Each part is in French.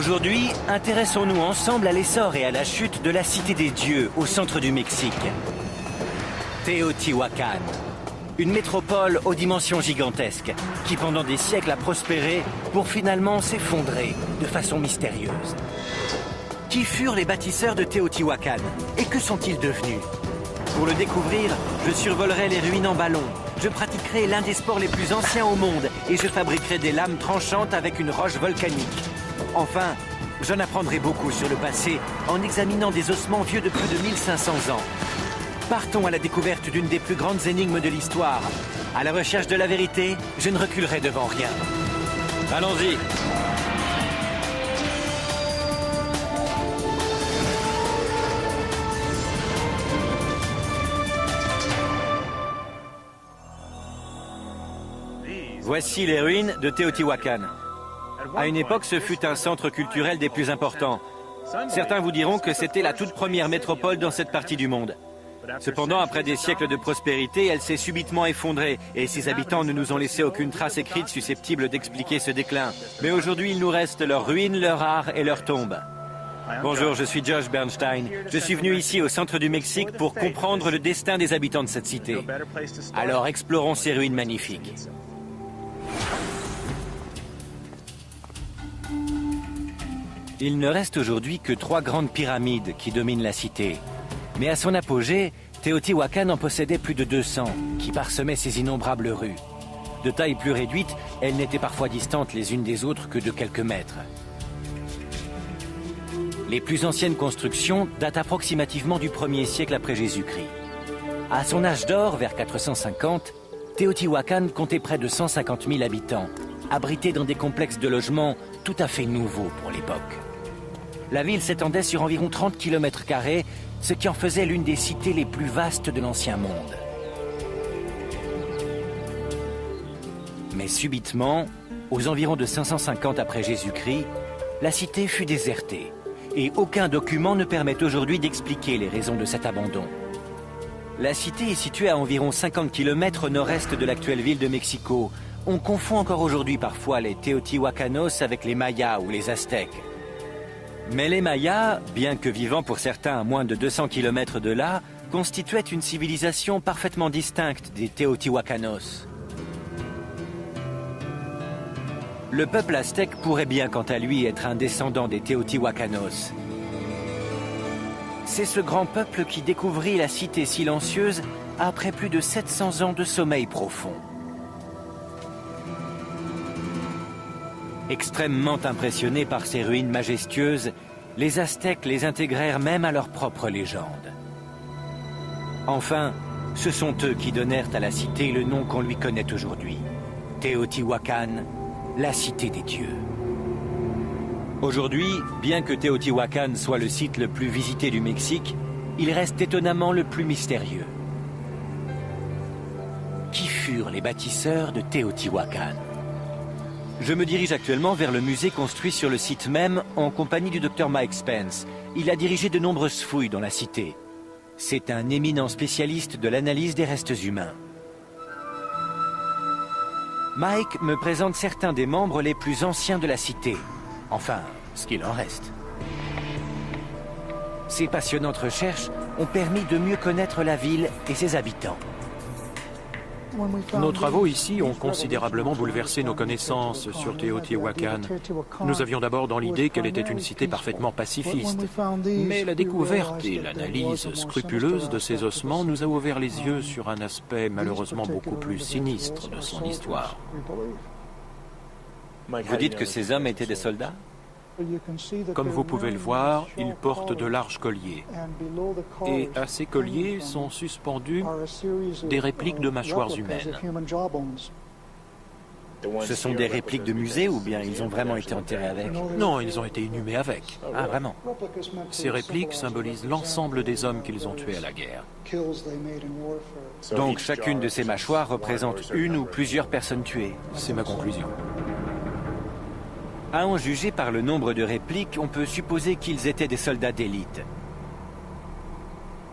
Aujourd'hui, intéressons-nous ensemble à l'essor et à la chute de la cité des dieux au centre du Mexique. Teotihuacan, une métropole aux dimensions gigantesques qui pendant des siècles a prospéré pour finalement s'effondrer de façon mystérieuse. Qui furent les bâtisseurs de Teotihuacan et que sont-ils devenus? Pour le découvrir, je survolerai les ruines en ballon, je pratiquerai l'un des sports les plus anciens au monde et je fabriquerai des lames tranchantes avec une roche volcanique. Enfin, j'en apprendrai beaucoup sur le passé en examinant des ossements vieux de plus de 1500 ans. Partons à la découverte d'une des plus grandes énigmes de l'histoire. À la recherche de la vérité, je ne reculerai devant rien. Allons-y. Voici les ruines de Teotihuacan. À une époque, ce fut un centre culturel des plus importants. Certains vous diront que c'était la toute première métropole dans cette partie du monde. Cependant, après des siècles de prospérité, elle s'est subitement effondrée et ses habitants ne nous ont laissé aucune trace écrite susceptible d'expliquer ce déclin. Mais aujourd'hui, il nous reste leurs ruines, leur art et leurs tombes. Bonjour, je suis Josh Bernstein. Je suis venu ici au centre du Mexique pour comprendre le destin des habitants de cette cité. Alors explorons ces ruines magnifiques. Il ne reste aujourd'hui que 3 grandes pyramides qui dominent la cité. Mais à son apogée, Teotihuacan en possédait plus de 200, qui parsemaient ses innombrables rues. De taille plus réduite, elles n'étaient parfois distantes les unes des autres que de quelques mètres. Les plus anciennes constructions datent approximativement du 1er siècle après Jésus-Christ. À son âge d'or, vers 450, Teotihuacan comptait près de 150 000 habitants, abrités dans des complexes de logements tout à fait nouveaux pour l'époque. La ville s'étendait sur environ 30 km², ce qui en faisait l'une des cités les plus vastes de l'Ancien Monde. Mais subitement, aux environs de 550 après Jésus-Christ, la cité fut désertée, et aucun document ne permet aujourd'hui d'expliquer les raisons de cet abandon. La cité est située à environ 50 km au nord-est de l'actuelle ville de Mexico. On confond encore aujourd'hui parfois les Teotihuacanos avec les Mayas ou les Aztèques. Mais les Mayas, bien que vivant pour certains à moins de 200 km de là, constituaient une civilisation parfaitement distincte des Teotihuacanos. Le peuple aztèque pourrait bien quant à lui être un descendant des Teotihuacanos. C'est ce grand peuple qui découvrit la cité silencieuse après plus de 700 ans de sommeil profond. Extrêmement impressionnés par ces ruines majestueuses, les Aztèques les intégrèrent même à leur propre légende. Enfin, ce sont eux qui donnèrent à la cité le nom qu'on lui connaît aujourd'hui. Teotihuacan, la cité des dieux. Aujourd'hui, bien que Teotihuacan soit le site le plus visité du Mexique, il reste étonnamment le plus mystérieux. Qui furent les bâtisseurs de Teotihuacan ? Je me dirige actuellement vers le musée construit sur le site même en compagnie du Dr Mike Spence. Il a dirigé de nombreuses fouilles dans la cité. C'est un éminent spécialiste de l'analyse des restes humains. Mike me présente certains des membres les plus anciens de la cité. Enfin, ce qu'il en reste. Ces passionnantes recherches ont permis de mieux connaître la ville et ses habitants. Nos travaux ici ont considérablement bouleversé nos connaissances sur Teotihuacan. Nous avions d'abord dans l'idée qu'elle était une cité parfaitement pacifiste. Mais la découverte et l'analyse scrupuleuse de ces ossements nous a ouvert les yeux sur un aspect malheureusement beaucoup plus sinistre de son histoire. Vous dites que ces hommes étaient des soldats ? Comme vous pouvez le voir, ils portent de larges colliers. Et à ces colliers sont suspendus des répliques de mâchoires humaines. Ce sont des répliques de musée ou bien ils ont vraiment été enterrés avec? Non, ils ont été inhumés avec. Ah, vraiment? Ces répliques symbolisent l'ensemble des hommes qu'ils ont tués à la guerre. Donc chacune de ces mâchoires représente une ou plusieurs personnes tuées? C'est ma conclusion. À en juger par le nombre de répliques, on peut supposer qu'ils étaient des soldats d'élite.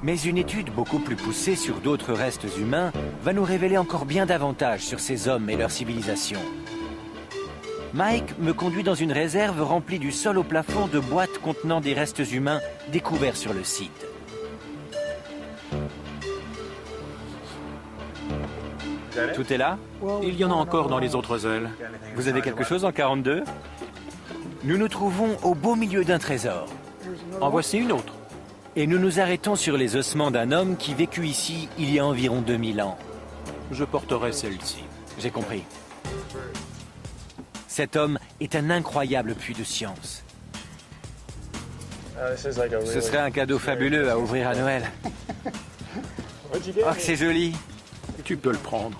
Mais une étude beaucoup plus poussée sur d'autres restes humains va nous révéler encore bien davantage sur ces hommes et leur civilisation. Mike me conduit dans une réserve remplie du sol au plafond de boîtes contenant des restes humains découverts sur le site. Tout est là? Il y en a encore dans les autres ailes. Vous avez quelque chose en 42? Nous nous trouvons au beau milieu d'un trésor. En voici une autre. Et nous nous arrêtons sur les ossements d'un homme qui vécut ici il y a environ 2000 ans. Je porterai celle-ci. J'ai compris. Cet homme est un incroyable puits de science. Ce serait un cadeau fabuleux à ouvrir à Noël. Oh, que c'est joli. Tu peux le prendre.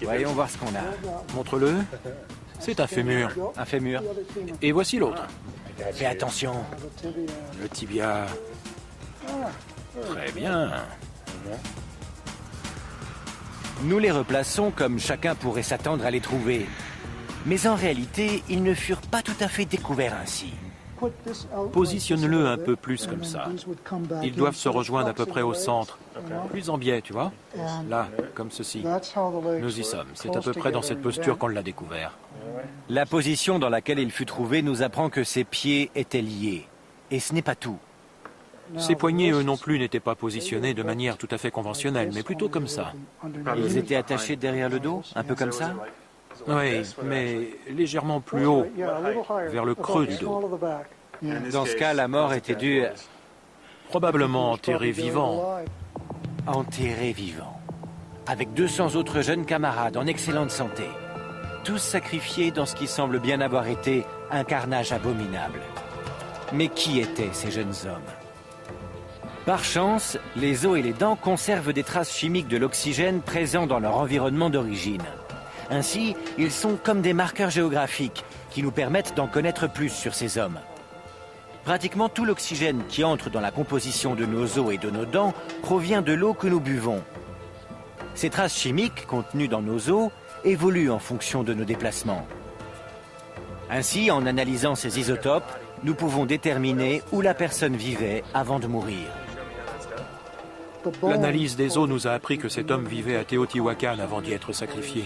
Voyons voir ce qu'on a. Montre-le. C'est un fémur. Un fémur. Et voici l'autre. Fais attention. Le tibia. Très bien. Nous les replaçons comme chacun pourrait s'attendre à les trouver. Mais en réalité, ils ne furent pas tout à fait découverts ainsi. Positionne-le un peu plus comme ça. Ils doivent se rejoindre à peu près au centre. Plus en biais, tu vois? Là, comme ceci. Nous y sommes. C'est à peu près dans cette posture qu'on l'a découvert. La position dans laquelle il fut trouvé nous apprend que ses pieds étaient liés. Et ce n'est pas tout. Ses poignets, eux non plus, n'étaient pas positionnés de manière tout à fait conventionnelle, mais plutôt comme ça. Ils étaient attachés derrière le dos, un peu comme ça? Oui, mais légèrement plus haut, vers le creux du dos. Dans ce cas, la mort était due... Probablement enterré vivant. Enterré vivant. Avec 200 autres jeunes camarades en excellente santé. Tous sacrifiés dans ce qui semble bien avoir été un carnage abominable. Mais qui étaient ces jeunes hommes? Par chance, les os et les dents conservent des traces chimiques de l'oxygène présent dans leur environnement d'origine. Ainsi, ils sont comme des marqueurs géographiques qui nous permettent d'en connaître plus sur ces hommes. Pratiquement tout l'oxygène qui entre dans la composition de nos os et de nos dents provient de l'eau que nous buvons. Ces traces chimiques contenues dans nos os évoluent en fonction de nos déplacements. Ainsi, en analysant ces isotopes, nous pouvons déterminer où la personne vivait avant de mourir. L'analyse des os nous a appris que cet homme vivait à Teotihuacan avant d'y être sacrifié.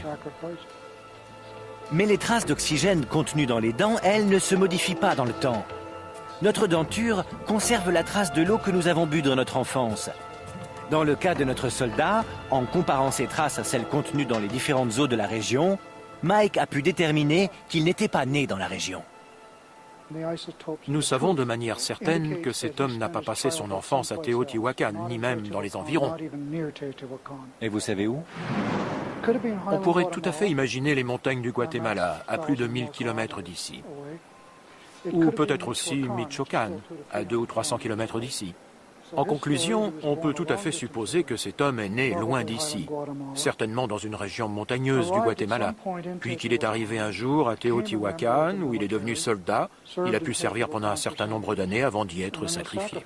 Mais les traces d'oxygène contenues dans les dents, elles, ne se modifient pas dans le temps. Notre denture conserve la trace de l'eau que nous avons bu dans notre enfance. Dans le cas de notre soldat, en comparant ces traces à celles contenues dans les différentes eaux de la région, Mike a pu déterminer qu'il n'était pas né dans la région. Nous savons de manière certaine que cet homme n'a pas passé son enfance à Teotihuacan, ni même dans les environs. Et vous savez où? On pourrait tout à fait imaginer les montagnes du Guatemala, à plus de 1000 km d'ici. Ou peut-être aussi Michoacán, à 200 ou 300 km d'ici. En conclusion, on peut tout à fait supposer que cet homme est né loin d'ici, certainement dans une région montagneuse du Guatemala, puis qu'il est arrivé un jour à Teotihuacan, où il est devenu soldat. Il a pu servir pendant un certain nombre d'années avant d'y être sacrifié.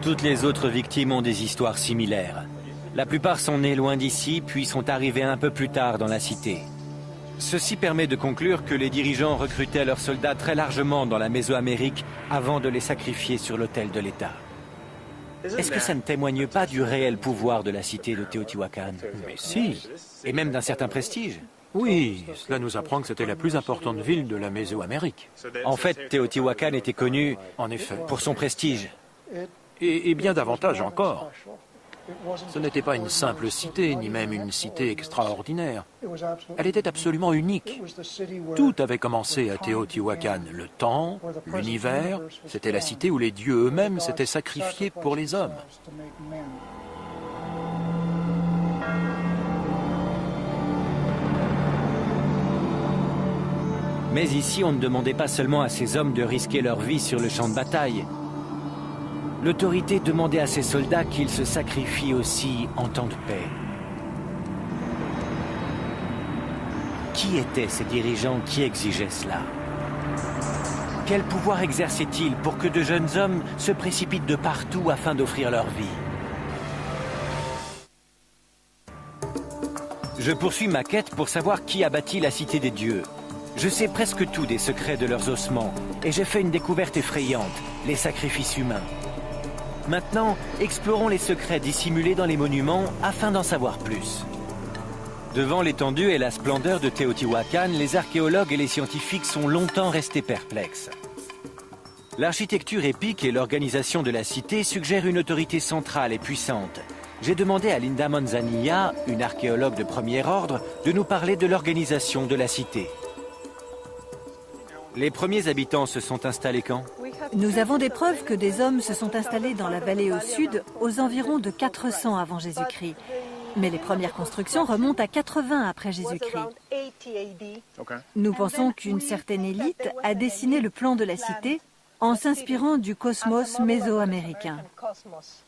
Toutes les autres victimes ont des histoires similaires. La plupart sont nés loin d'ici, puis sont arrivés un peu plus tard dans la cité. Ceci permet de conclure que les dirigeants recrutaient leurs soldats très largement dans la Mésoamérique avant de les sacrifier sur l'autel de l'État. Est-ce que ça ne témoigne pas du réel pouvoir de la cité de Teotihuacan? Mais si. Et même d'un certain prestige. Oui, cela nous apprend que c'était la plus importante ville de la Mésoamérique. En fait, Teotihuacan était connu, En effet. pour son prestige. Et bien davantage encore. Ce n'était pas une simple cité, ni même une cité extraordinaire. Elle était absolument unique. Tout avait commencé à Teotihuacan. Le temps, l'univers, c'était la cité où les dieux eux-mêmes s'étaient sacrifiés pour les hommes. Mais ici, on ne demandait pas seulement à ces hommes de risquer leur vie sur le champ de bataille. L'autorité demandait à ses soldats qu'ils se sacrifient aussi en temps de paix. Qui étaient ces dirigeants qui exigeaient cela? Quel pouvoir exerçaient-ils pour que de jeunes hommes se précipitent de partout afin d'offrir leur vie? Je poursuis ma quête pour savoir qui a bâti la cité des dieux. Je sais presque tout des secrets de leurs ossements, et j'ai fait une découverte effrayante, les sacrifices humains. Maintenant, explorons les secrets dissimulés dans les monuments afin d'en savoir plus. Devant l'étendue et la splendeur de Teotihuacan, les archéologues et les scientifiques sont longtemps restés perplexes. L'architecture épique et l'organisation de la cité suggèrent une autorité centrale et puissante. J'ai demandé à Linda Manzanilla, une archéologue de premier ordre, de nous parler de l'organisation de la cité. Les premiers habitants se sont installés quand? Nous avons des preuves que des hommes se sont installés dans la vallée au sud aux environs de 400 avant Jésus-Christ. Mais les premières constructions remontent à 80 après Jésus-Christ. Nous pensons qu'une certaine élite a dessiné le plan de la cité en s'inspirant du cosmos mésoaméricain.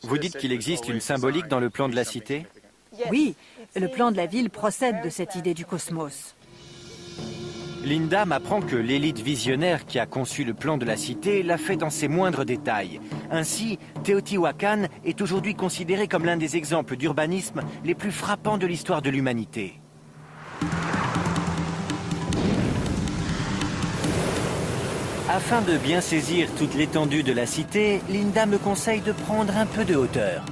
Vous dites qu'il existe une symbolique dans le plan de la cité? Oui, le plan de la ville procède de cette idée du cosmos. Linda m'apprend que l'élite visionnaire qui a conçu le plan de la cité l'a fait dans ses moindres détails. Ainsi, Teotihuacan est aujourd'hui considéré comme l'un des exemples d'urbanisme les plus frappants de l'histoire de l'humanité. Afin de bien saisir toute l'étendue de la cité, Linda me conseille de prendre un peu de hauteur.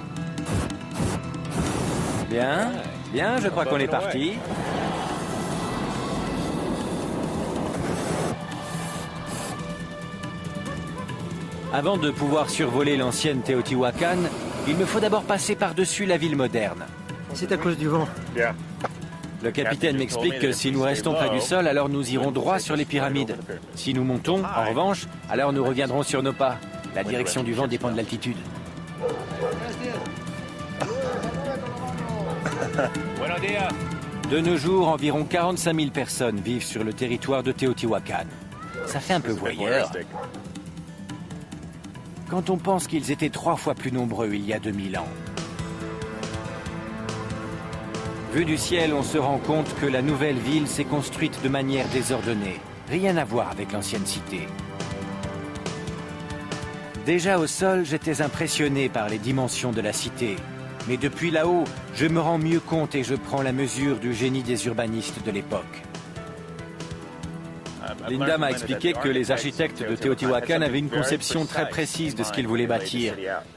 Bien, bien, je crois qu'on est parti. Avant de pouvoir survoler l'ancienne Teotihuacan, il me faut d'abord passer par-dessus la ville moderne. C'est à cause du vent. Le capitaine m'explique que si nous restons près du sol, alors nous irons droit sur les pyramides. Si nous montons, en revanche, alors nous reviendrons sur nos pas. La direction du vent dépend de l'altitude. De nos jours, environ 45 000 personnes vivent sur le territoire de Teotihuacan. Ça fait un peu voyeur. Quand on pense qu'ils étaient 3 fois plus nombreux il y a 2000 ans. Vu du ciel, on se rend compte que la nouvelle ville s'est construite de manière désordonnée. Rien à voir avec l'ancienne cité. Déjà au sol, j'étais impressionné par les dimensions de la cité. Mais depuis là-haut, je me rends mieux compte et je prends la mesure du génie des urbanistes de l'époque. Linda m'a expliqué que les architectes de Teotihuacan avaient une conception très précise de ce qu'ils voulaient bâtir.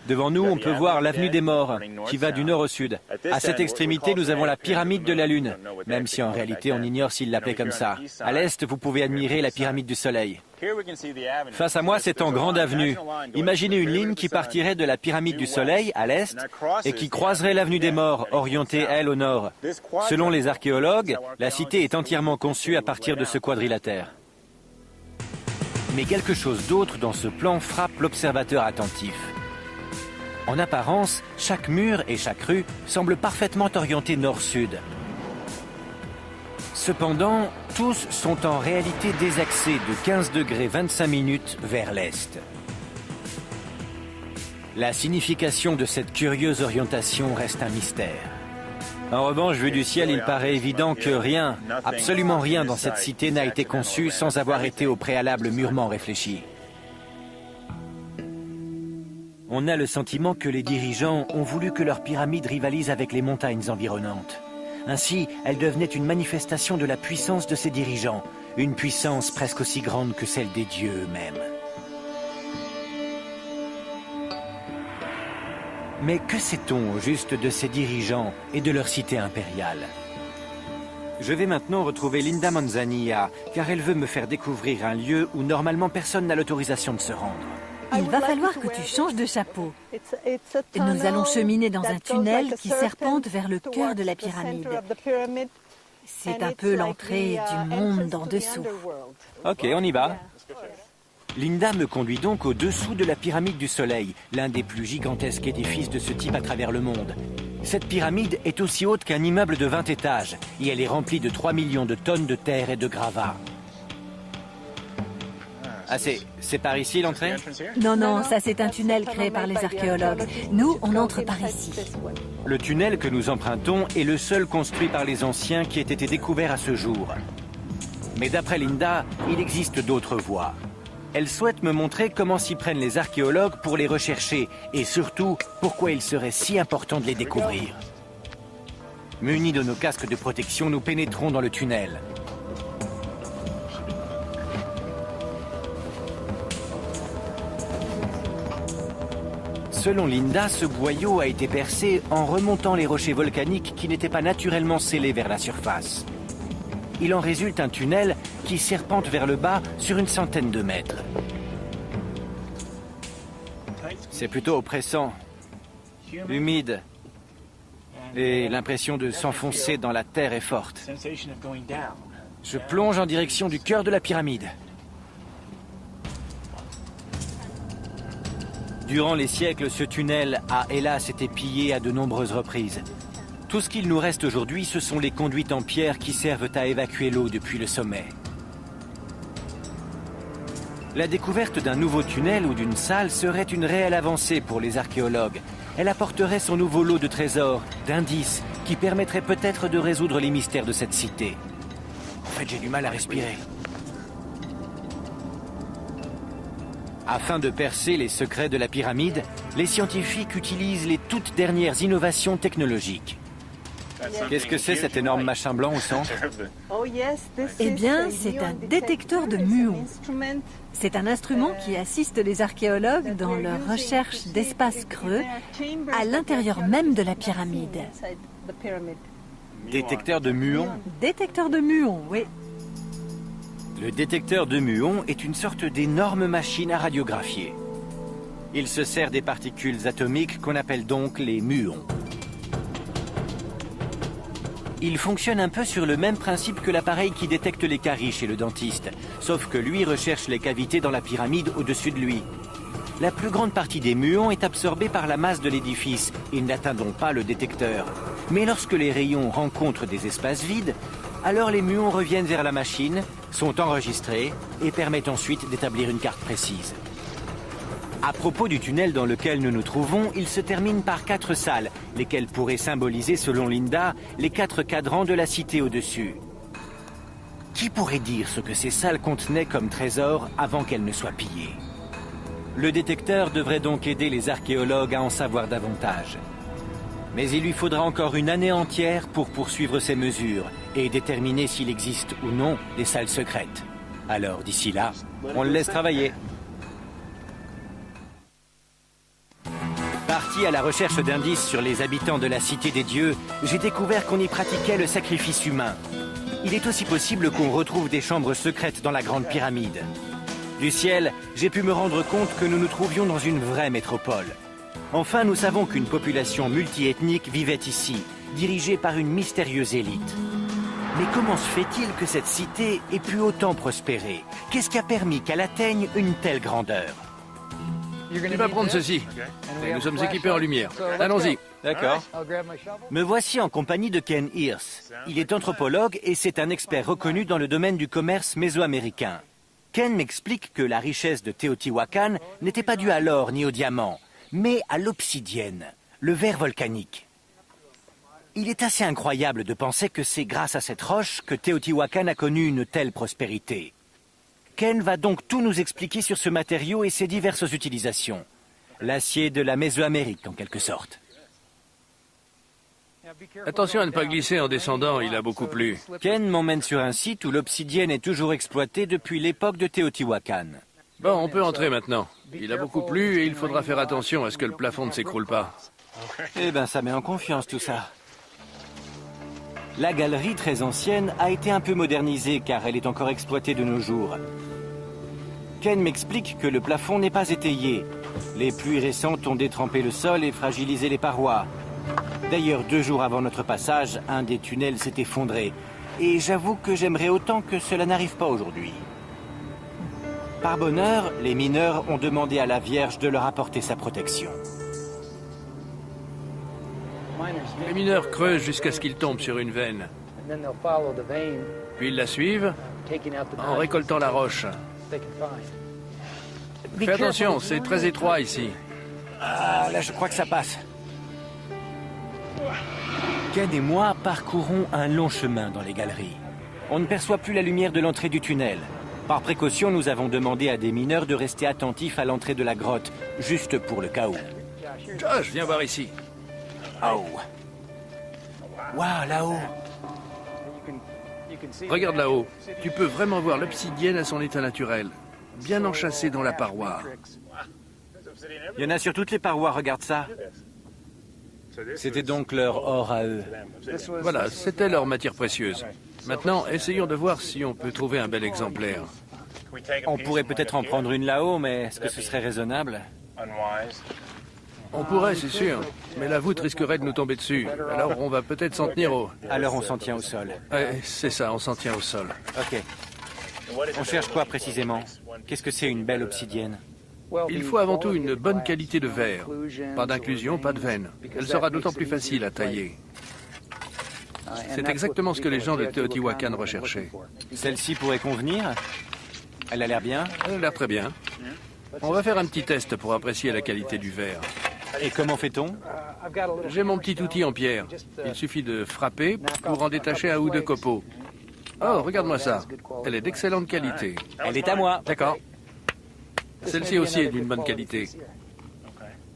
Devant nous, on peut voir l'avenue des Morts, qui va du nord au sud. À cette extrémité, nous avons la pyramide de la Lune, même si en réalité on ignore s'ils l'appelaient comme ça. À l'est, vous pouvez admirer la pyramide du Soleil. Face à moi, c'est en grande avenue. Imaginez une ligne qui partirait de la pyramide du Soleil, à l'est, et qui croiserait l'avenue des Morts, orientée, elle, au nord. Selon les archéologues, la cité est entièrement conçue à partir de ce quadrilatère. Mais quelque chose d'autre dans ce plan frappe l'observateur attentif. En apparence, chaque mur et chaque rue semblent parfaitement orientés nord-sud. Cependant, tous sont en réalité désaxés de 15 degrés 25 minutes vers l'est. La signification de cette curieuse orientation reste un mystère. En revanche, vu du ciel, il paraît évident que rien, absolument rien dans cette cité n'a été conçu sans avoir été au préalable mûrement réfléchi. On a le sentiment que les dirigeants ont voulu que leur pyramide rivalise avec les montagnes environnantes. Ainsi, elle devenait une manifestation de la puissance de ces dirigeants, une puissance presque aussi grande que celle des dieux eux-mêmes. Mais que sait-on au juste de ces dirigeants et de leur cité impériale? Je vais maintenant retrouver Linda Manzanilla, car elle veut me faire découvrir un lieu où normalement personne n'a l'autorisation de se rendre. Il va falloir que tu changes de chapeau. Nous allons cheminer dans un tunnel qui serpente vers le cœur de la pyramide. C'est un peu l'entrée du monde en dessous. Ok, on y va. Linda me conduit donc au-dessous de la pyramide du Soleil, l'un des plus gigantesques édifices de ce type à travers le monde. Cette pyramide est aussi haute qu'un immeuble de 20 étages et elle est remplie de 3 millions de tonnes de terre et de gravats. Ah, c'est par ici l'entrée? Non, ça c'est un tunnel créé par les archéologues. Nous, on entre par ici. Le tunnel que nous empruntons est le seul construit par les anciens qui ait été découvert à ce jour. Mais d'après Linda, il existe d'autres voies. Elle souhaite me montrer comment s'y prennent les archéologues pour les rechercher et surtout, pourquoi il serait si important de les découvrir. Munis de nos casques de protection, nous pénétrons dans le tunnel. Selon Linda, ce boyau a été percé en remontant les rochers volcaniques qui n'étaient pas naturellement scellés vers la surface. Il en résulte un tunnel qui serpente vers le bas sur une centaine de mètres. C'est plutôt oppressant, humide, et l'impression de s'enfoncer dans la terre est forte. Je plonge en direction du cœur de la pyramide. Durant les siècles, ce tunnel a hélas été pillé à de nombreuses reprises. Tout ce qu'il nous reste aujourd'hui, ce sont les conduites en pierre qui servent à évacuer l'eau depuis le sommet. La découverte d'un nouveau tunnel ou d'une salle serait une réelle avancée pour les archéologues. Elle apporterait son nouveau lot de trésors, d'indices, qui permettraient peut-être de résoudre les mystères de cette cité. En fait, j'ai du mal à respirer. Afin de percer les secrets de la pyramide, les scientifiques utilisent les toutes dernières innovations technologiques. Qu'est-ce que c'est cet énorme machin blanc au centre? Eh bien, c'est un détecteur de muons. C'est un instrument qui assiste les archéologues dans leur recherche d'espaces creux à l'intérieur même de la pyramide. Détecteur de muons? Détecteur de muons, oui. Le détecteur de muons est une sorte d'énorme machine à radiographier. Il se sert des particules atomiques qu'on appelle donc les muons. Il fonctionne un peu sur le même principe que l'appareil qui détecte les caries chez le dentiste, sauf que lui recherche les cavités dans la pyramide au-dessus de lui. La plus grande partie des muons est absorbée par la masse de l'édifice et n'atteint donc pas le détecteur. Mais lorsque les rayons rencontrent des espaces vides, alors les muons reviennent vers la machine, sont enregistrés et permettent ensuite d'établir une carte précise. À propos du tunnel dans lequel nous nous trouvons, il se termine par 4 salles, lesquelles pourraient symboliser, selon Linda, les 4 cadrans de la cité au-dessus. Qui pourrait dire ce que ces salles contenaient comme trésor avant qu'elles ne soient pillées? Le détecteur devrait donc aider les archéologues à en savoir davantage. Mais il lui faudra encore une année entière pour poursuivre ces mesures et déterminer s'il existe ou non des salles secrètes. Alors d'ici là, on le laisse travailler. Parti à la recherche d'indices sur les habitants de la Cité des Dieux, j'ai découvert qu'on y pratiquait le sacrifice humain. Il est aussi possible qu'on retrouve des chambres secrètes dans la Grande Pyramide. Du ciel, j'ai pu me rendre compte que nous nous trouvions dans une vraie métropole. Enfin, nous savons qu'une population multiethnique vivait ici, dirigée par une mystérieuse élite. Mais comment se fait-il que cette cité ait pu autant prospérer? Qu'est-ce qui a permis qu'elle atteigne une telle grandeur? Tu vas prendre ceci. Et nous sommes équipés en lumière. Allons-y. D'accord. Me voici en compagnie de Ken Hirst. Il est anthropologue et c'est un expert reconnu dans le domaine du commerce mésoaméricain. Ken m'explique que la richesse de Teotihuacan n'était pas due à l'or ni au diamant, mais à l'obsidienne, le verre volcanique. Il est assez incroyable de penser que c'est grâce à cette roche que Teotihuacan a connu une telle prospérité. Ken va donc tout nous expliquer sur ce matériau et ses diverses utilisations. L'acier de la Mésoamérique, en quelque sorte. Attention à ne pas glisser en descendant, il a beaucoup plu. Ken m'emmène sur un site où l'obsidienne est toujours exploitée depuis l'époque de Teotihuacan. Bon, on peut entrer maintenant. Il a beaucoup plu et il faudra faire attention à ce que le plafond ne s'écroule pas. Eh ben, ça met en confiance tout ça. La galerie, très ancienne, a été un peu modernisée car elle est encore exploitée de nos jours. Ken m'explique que le plafond n'est pas étayé. Les pluies récentes ont détrempé le sol et fragilisé les parois. D'ailleurs, 2 jours avant notre passage, un des tunnels s'est effondré. Et j'avoue que j'aimerais autant que cela n'arrive pas aujourd'hui. Par bonheur, les mineurs ont demandé à la Vierge de leur apporter sa protection. Les mineurs creusent jusqu'à ce qu'ils tombent sur une veine. Puis ils la suivent en récoltant la roche. Fais attention, c'est très étroit ici. Ah, là, je crois que ça passe. Ken et moi parcourons un long chemin dans les galeries. On ne perçoit plus la lumière de l'entrée du tunnel. Par précaution, nous avons demandé à des mineurs de rester attentifs à l'entrée de la grotte, juste pour le cas où. Josh, viens voir ici. Oh. Waouh, là-haut. Regarde là-haut. Tu peux vraiment voir l'obsidienne à son état naturel, bien enchâssée dans la paroi. Il y en a sur toutes les parois, regarde ça. C'était donc leur or à eux. Voilà, c'était leur matière précieuse. Maintenant, essayons de voir si on peut trouver un bel exemplaire. On pourrait peut-être en prendre une là-haut, mais est-ce que ce serait raisonnable? On pourrait, c'est sûr, mais la voûte risquerait de nous tomber dessus. Alors on va peut-être s'en tenir au... Alors on s'en tient au sol. Ouais, c'est ça, on s'en tient au sol. Ok. On cherche quoi précisément? Qu'est-ce que c'est une belle obsidienne? Il faut avant tout une bonne qualité de verre. Pas d'inclusion, pas de veine. Elle sera d'autant plus facile à tailler. C'est exactement ce que les gens de Teotihuacan recherchaient. Celle-ci pourrait convenir? Elle a l'air bien? Elle a l'air très bien. On va faire un petit test pour apprécier la qualité du verre. Et comment fait-on? J'ai mon petit outil en pierre. Il suffit de frapper pour en détacher un ou deux copeaux. Oh, regarde-moi ça. Elle est d'excellente qualité. Elle est à moi. D'accord. Celle-ci aussi est d'une bonne qualité.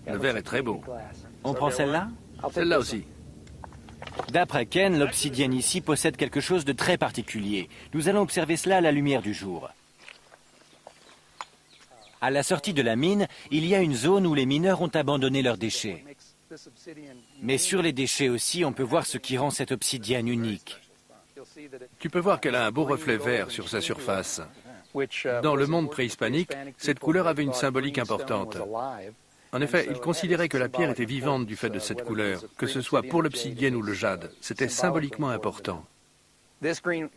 Le verre est très beau. On prend celle-là? Celle-là aussi. D'après Ken, l'obsidienne ici possède quelque chose de très particulier. Nous allons observer cela à la lumière du jour. À la sortie de la mine, il y a une zone où les mineurs ont abandonné leurs déchets. Mais sur les déchets aussi, on peut voir ce qui rend cette obsidienne unique. Tu peux voir qu'elle a un beau reflet vert sur sa surface. Dans le monde préhispanique, cette couleur avait une symbolique importante. En effet, ils considéraient que la pierre était vivante du fait de cette couleur, que ce soit pour l'obsidienne ou le jade. C'était symboliquement important.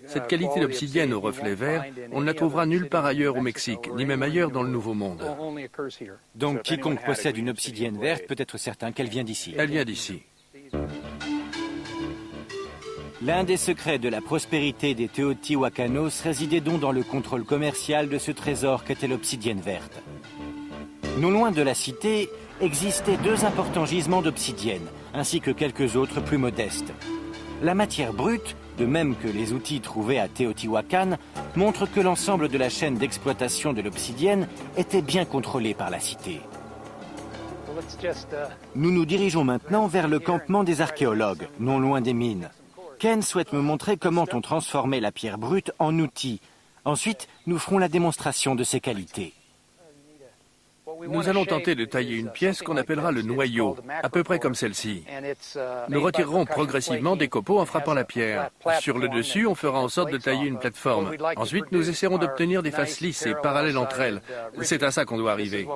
Cette qualité d'obsidienne au reflet vert, on ne la trouvera nulle part ailleurs au Mexique, ni même ailleurs dans le Nouveau Monde. Donc quiconque possède une obsidienne verte peut être certain qu'elle vient d'ici. Elle vient d'ici. L'un des secrets de la prospérité des Teotihuacanos résidait donc dans le contrôle commercial de ce trésor qu'était l'obsidienne verte. Non loin de la cité existaient deux importants gisements d'obsidienne, ainsi que quelques autres plus modestes. La matière brute, de même que les outils trouvés à Teotihuacan, montre que l'ensemble de la chaîne d'exploitation de l'obsidienne était bien contrôlé par la cité. Nous nous dirigeons maintenant vers le campement des archéologues, non loin des mines. Ken souhaite me montrer comment on transformait la pierre brute en outil. Ensuite, nous ferons la démonstration de ses qualités. Nous allons tenter de tailler une pièce qu'on appellera le noyau, à peu près comme celle-ci. Nous retirerons progressivement des copeaux en frappant la pierre. Sur le dessus, on fera en sorte de tailler une plateforme. Ensuite, nous essaierons d'obtenir des faces lisses et parallèles entre elles. C'est à ça qu'on doit arriver.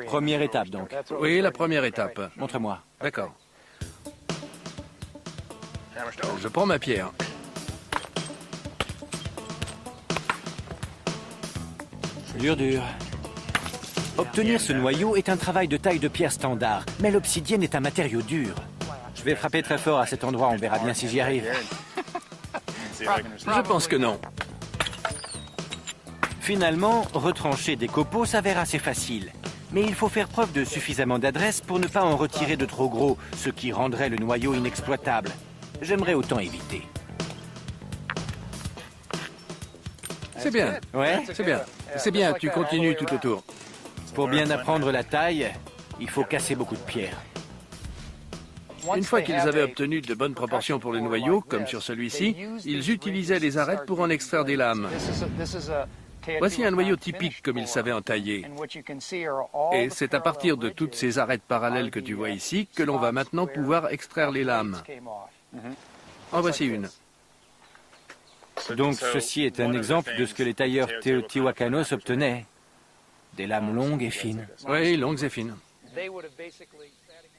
Première étape, donc. Oui, la première étape. Montre-moi. D'accord. Je prends ma pierre. Dur. Obtenir ce noyau est un travail de taille de pierre standard, mais l'obsidienne est un matériau dur. Je vais frapper très fort à cet endroit, on verra bien si j'y arrive. Je pense que non. Finalement, retrancher des copeaux s'avère assez facile. Mais il faut faire preuve de suffisamment d'adresse pour ne pas en retirer de trop gros, ce qui rendrait le noyau inexploitable. J'aimerais autant éviter. C'est bien. Ouais? C'est bien. C'est bien, tu continues tout autour. Pour bien apprendre la taille, il faut casser beaucoup de pierres. Une fois qu'ils avaient obtenu de bonnes proportions pour le noyau, comme sur celui-ci, ils utilisaient les arêtes pour en extraire des lames. Voici un noyau typique comme ils savaient en tailler. Et c'est à partir de toutes ces arêtes parallèles que tu vois ici que l'on va maintenant pouvoir extraire les lames. En voici une. Donc ceci est un exemple de ce que les tailleurs Teotihuacanos obtenaient. Des lames longues et fines. Oui, longues et fines.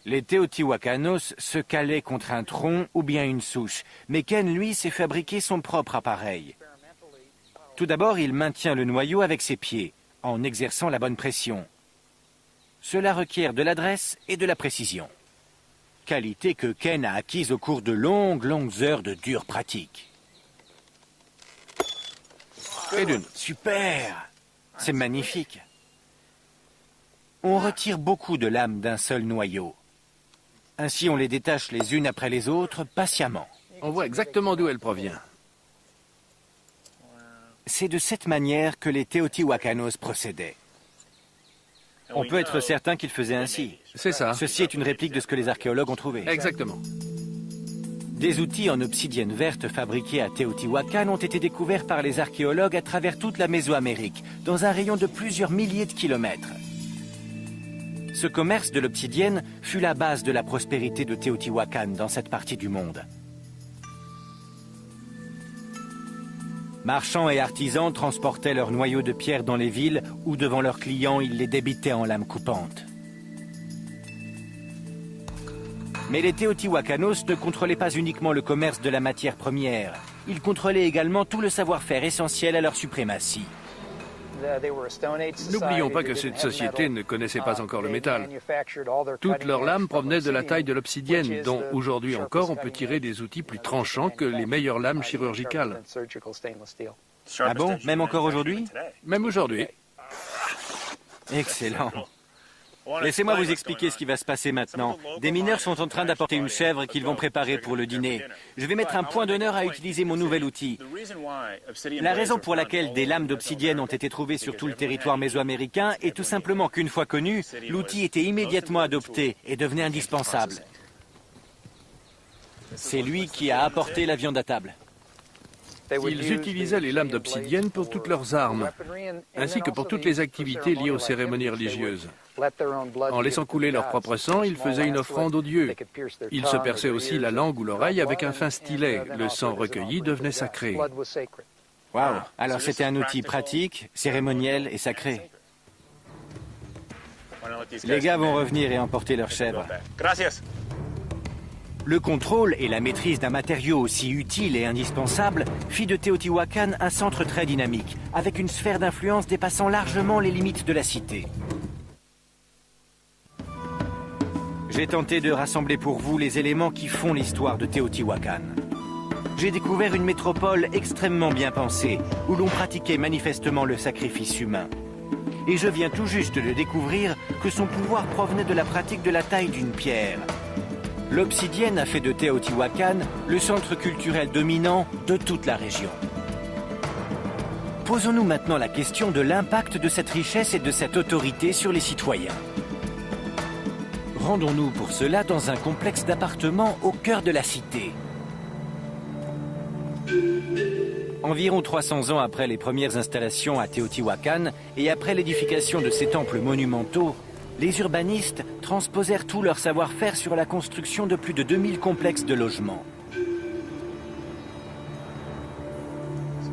Les Teotihuacanos se calaient contre un tronc ou bien une souche, mais Ken, lui, s'est fabriqué son propre appareil. Tout d'abord, il maintient le noyau avec ses pieds, en exerçant la bonne pression. Cela requiert de l'adresse et de la précision. Qualité que Ken a acquise au cours de longues heures de dure pratique. Et d'une. Super! C'est magnifique. On retire beaucoup de lames d'un seul noyau. Ainsi, on les détache les unes après les autres, patiemment. On voit exactement d'où elle provient. C'est de cette manière que les Teotihuacanos procédaient. On peut être certain qu'ils faisaient ainsi. C'est ça. Ceci est une réplique de ce que les archéologues ont trouvé. Exactement. Des outils en obsidienne verte fabriqués à Teotihuacan ont été découverts par les archéologues à travers toute la Mésoamérique, dans un rayon de plusieurs milliers de kilomètres. Ce commerce de l'obsidienne fut la base de la prospérité de Teotihuacan dans cette partie du monde. Marchands et artisans transportaient leurs noyaux de pierre dans les villes où, devant leurs clients, ils les débitaient en lames coupantes. Mais les Teotihuacanos ne contrôlaient pas uniquement le commerce de la matière première. Ils contrôlaient également tout le savoir-faire essentiel à leur suprématie. N'oublions pas que cette société ne connaissait pas encore le métal. Toutes leurs lames provenaient de la taille de l'obsidienne, dont aujourd'hui encore on peut tirer des outils plus tranchants que les meilleures lames chirurgicales. Ah bon? Même encore aujourd'hui? Même aujourd'hui. Excellent. Laissez-moi vous expliquer ce qui va se passer maintenant. Des mineurs sont en train d'apporter une chèvre qu'ils vont préparer pour le dîner. Je vais mettre un point d'honneur à utiliser mon nouvel outil. La raison pour laquelle des lames d'obsidienne ont été trouvées sur tout le territoire mésoaméricain est tout simplement qu'une fois connu, l'outil était immédiatement adopté et devenait indispensable. C'est lui qui a apporté la viande à table. Ils utilisaient les lames d'obsidienne pour toutes leurs armes, ainsi que pour toutes les activités liées aux cérémonies religieuses. En laissant couler leur propre sang, ils faisaient une offrande aux dieux. Ils se perçaient aussi la langue ou l'oreille avec un fin stylet. Le sang recueilli devenait sacré. Waouh! Alors c'était un outil pratique, cérémoniel et sacré. Les gars vont revenir et emporter leur chèvre. Le contrôle et la maîtrise d'un matériau aussi utile et indispensable fit de Teotihuacan un centre très dynamique, avec une sphère d'influence dépassant largement les limites de la cité. J'ai tenté de rassembler pour vous les éléments qui font l'histoire de Teotihuacan. J'ai découvert une métropole extrêmement bien pensée, où l'on pratiquait manifestement le sacrifice humain. Et je viens tout juste de découvrir que son pouvoir provenait de la pratique de la taille d'une pierre. L'obsidienne a fait de Teotihuacan le centre culturel dominant de toute la région. Posons-nous maintenant la question de l'impact de cette richesse et de cette autorité sur les citoyens. Rendons-nous pour cela dans un complexe d'appartements au cœur de la cité. Environ 300 ans après les premières installations à Teotihuacan et après l'édification de ces temples monumentaux, les urbanistes transposèrent tout leur savoir-faire sur la construction de plus de 2000 complexes de logements.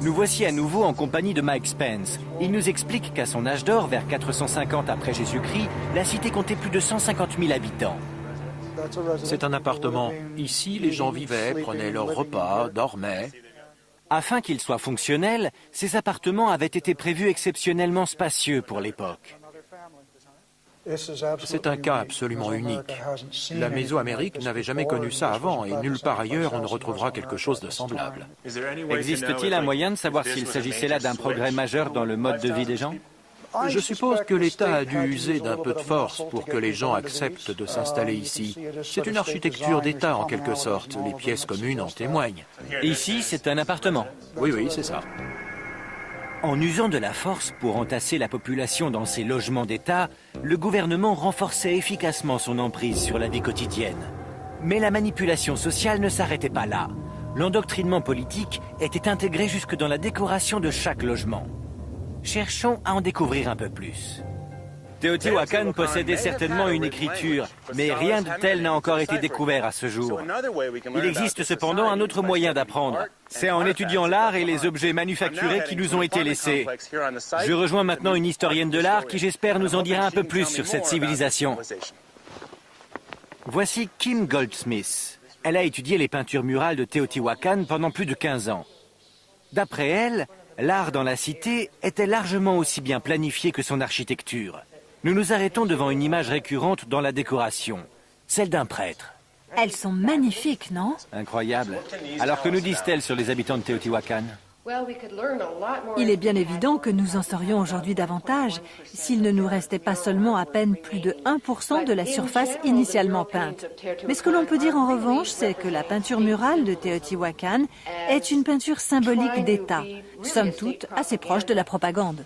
Nous voici à nouveau en compagnie de Mike Spence. Il nous explique qu'à son âge d'or, vers 450 après Jésus-Christ, la cité comptait plus de 150 000 habitants. C'est un appartement. Ici, les gens vivaient, prenaient leur repas, dormaient. Afin qu'ils soient fonctionnels, ces appartements avaient été prévus exceptionnellement spacieux pour l'époque. C'est un cas absolument unique. La Mésoamérique n'avait jamais connu ça avant et nulle part ailleurs on ne retrouvera quelque chose de semblable. Existe-t-il un moyen de savoir s'il s'agissait là d'un progrès majeur dans le mode de vie des gens? Je suppose que l'État a dû user d'un peu de force pour que les gens acceptent de s'installer ici. C'est une architecture d'État en quelque sorte. Les pièces communes en témoignent. Ici, c'est un appartement. Oui, c'est ça. En usant de la force pour entasser la population dans ces logements d'État, le gouvernement renforçait efficacement son emprise sur la vie quotidienne. Mais la manipulation sociale ne s'arrêtait pas là. L'endoctrinement politique était intégré jusque dans la décoration de chaque logement. Cherchons à en découvrir un peu plus. Teotihuacan possédait certainement une écriture, mais rien de tel n'a encore été découvert à ce jour. Il existe cependant un autre moyen d'apprendre. C'est en étudiant l'art et les objets manufacturés qui nous ont été laissés. Je rejoins maintenant une historienne de l'art qui, j'espère, nous en dira un peu plus sur cette civilisation. Voici Kim Goldsmith. Elle a étudié les peintures murales de Teotihuacan pendant plus de 15 ans. D'après elle, l'art dans la cité était largement aussi bien planifié que son architecture. Nous nous arrêtons devant une image récurrente dans la décoration, celle d'un prêtre. Elles sont magnifiques, non? Incroyable. Alors que nous disent-elles sur les habitants de Teotihuacan? Il est bien évident que nous en saurions aujourd'hui davantage s'il ne nous restait pas seulement à peine plus de 1% de la surface initialement peinte. Mais ce que l'on peut dire en revanche, c'est que la peinture murale de Teotihuacan est une peinture symbolique d'État, somme toute assez proche de la propagande.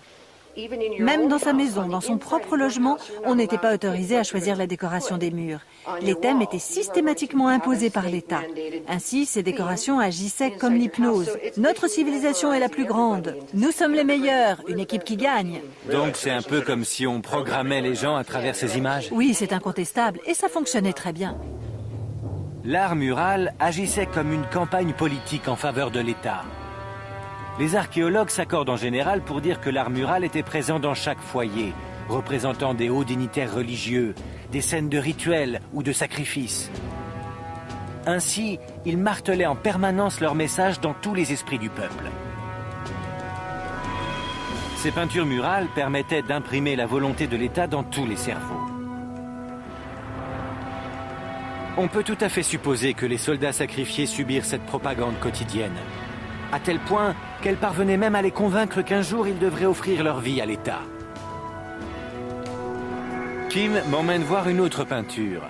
Même dans sa maison, dans son propre logement, on n'était pas autorisé à choisir la décoration des murs. Les thèmes étaient systématiquement imposés par l'État. Ainsi, ces décorations agissaient comme l'hypnose. Notre civilisation est la plus grande. Nous sommes les meilleurs, une équipe qui gagne. Donc c'est un peu comme si on programmait les gens à travers ces images? Oui, c'est incontestable, et ça fonctionnait très bien. L'art mural agissait comme une campagne politique en faveur de l'État. Les archéologues s'accordent en général pour dire que l'art mural était présent dans chaque foyer, représentant des hauts dignitaires religieux, des scènes de rituels ou de sacrifices. Ainsi, ils martelaient en permanence leur message dans tous les esprits du peuple. Ces peintures murales permettaient d'imprimer la volonté de l'État dans tous les cerveaux. On peut tout à fait supposer que les soldats sacrifiés subirent cette propagande quotidienne, à tel point qu'elle parvenait même à les convaincre qu'un jour ils devraient offrir leur vie à l'État. Kim m'emmène voir une autre peinture.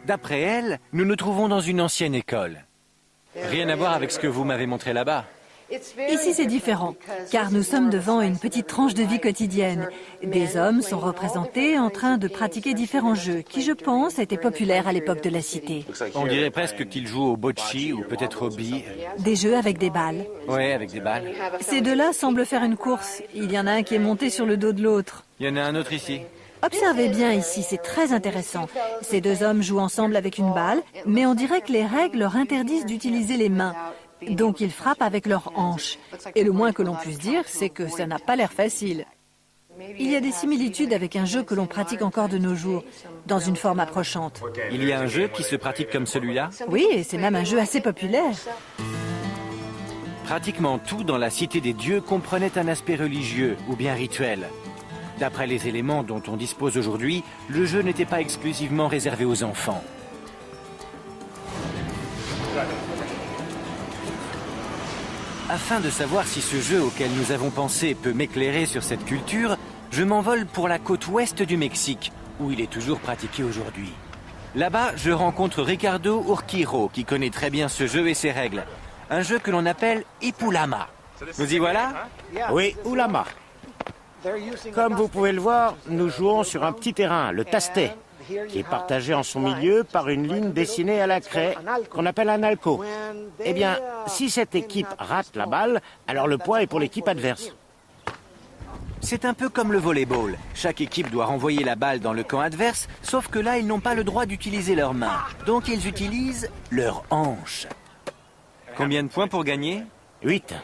D'après elle, nous nous trouvons dans une ancienne école. Rien à voir avec ce que vous m'avez montré là-bas. Ici, c'est différent, car nous sommes devant une petite tranche de vie quotidienne. Des hommes sont représentés en train de pratiquer différents jeux qui, je pense, étaient populaires à l'époque de la cité. On dirait presque qu'ils jouent au bocce ou peut-être au billes. Des jeux avec des balles. Ouais, avec des balles. Ces deux-là semblent faire une course. Il y en a un qui est monté sur le dos de l'autre. Il y en a un autre ici. Observez bien ici, c'est très intéressant. Ces deux hommes jouent ensemble avec une balle, mais on dirait que les règles leur interdisent d'utiliser les mains. Donc ils frappent avec leurs hanches. Et le moins que l'on puisse dire, c'est que ça n'a pas l'air facile. Il y a des similitudes avec un jeu que l'on pratique encore de nos jours, dans une forme approchante. Il y a un jeu qui se pratique comme celui-là? Oui, et c'est même un jeu assez populaire. Pratiquement tout dans la Cité des Dieux comprenait un aspect religieux ou bien rituel. D'après les éléments dont on dispose aujourd'hui, le jeu n'était pas exclusivement réservé aux enfants. Afin de savoir si ce jeu auquel nous avons pensé peut m'éclairer sur cette culture, je m'envole pour la côte ouest du Mexique, où il est toujours pratiqué aujourd'hui. Là-bas, je rencontre Ricardo Urquijo, qui connaît très bien ce jeu et ses règles. Un jeu que l'on appelle Ipulama. Nous y voilà? Oui, Ulama. Comme vous pouvez le voir, nous jouons sur un petit terrain, le tastet, qui est partagé en son milieu par une ligne dessinée à la craie, qu'on appelle un alco. Eh bien, si cette équipe rate la balle, alors le point est pour l'équipe adverse. C'est un peu comme le volleyball. Chaque équipe doit renvoyer la balle dans le camp adverse, sauf que là, ils n'ont pas le droit d'utiliser leurs mains. Donc, ils utilisent leurs hanches. Combien de points pour gagner? 8.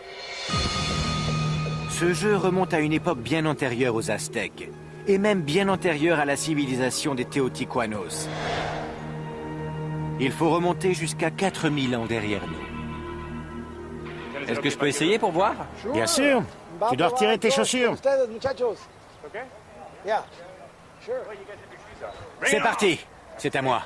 Ce jeu remonte à une époque bien antérieure aux Aztèques, et même bien antérieure à la civilisation des Teotihuacanos. Il faut remonter jusqu'à 4000 ans derrière nous. Est-ce que je peux essayer pour voir? Bien sûr. Tu dois retirer tes chaussures. C'est parti. C'est à moi.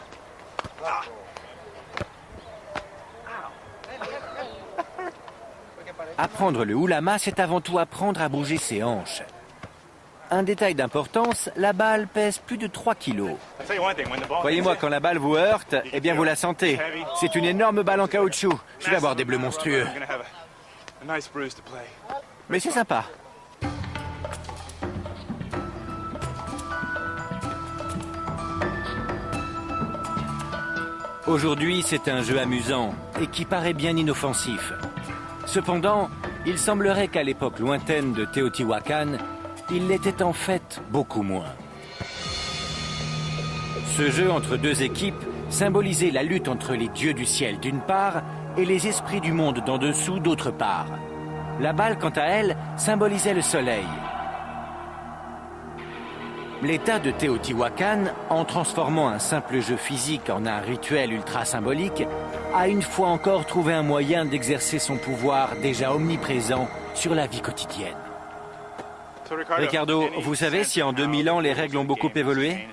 Apprendre le ulama, c'est avant tout apprendre à bouger ses hanches. Un détail d'importance, la balle pèse plus de 3 kilos. Croyez-moi, quand la balle vous heurte, eh bien vous la sentez. C'est une énorme balle en caoutchouc. Je vais avoir des bleus monstrueux. Mais c'est sympa. Aujourd'hui, c'est un jeu amusant et qui paraît bien inoffensif. Cependant, il semblerait qu'à l'époque lointaine de Teotihuacan, il l'était en fait beaucoup moins. Ce jeu entre deux équipes symbolisait la lutte entre les dieux du ciel d'une part et les esprits du monde d'en dessous d'autre part. La balle, quant à elle, symbolisait le soleil. L'État de Teotihuacan, en transformant un simple jeu physique en un rituel ultra symbolique, a une fois encore trouvé un moyen d'exercer son pouvoir déjà omniprésent sur la vie quotidienne. Ricardo, vous savez si en 2000 ans les règles ont beaucoup évolué?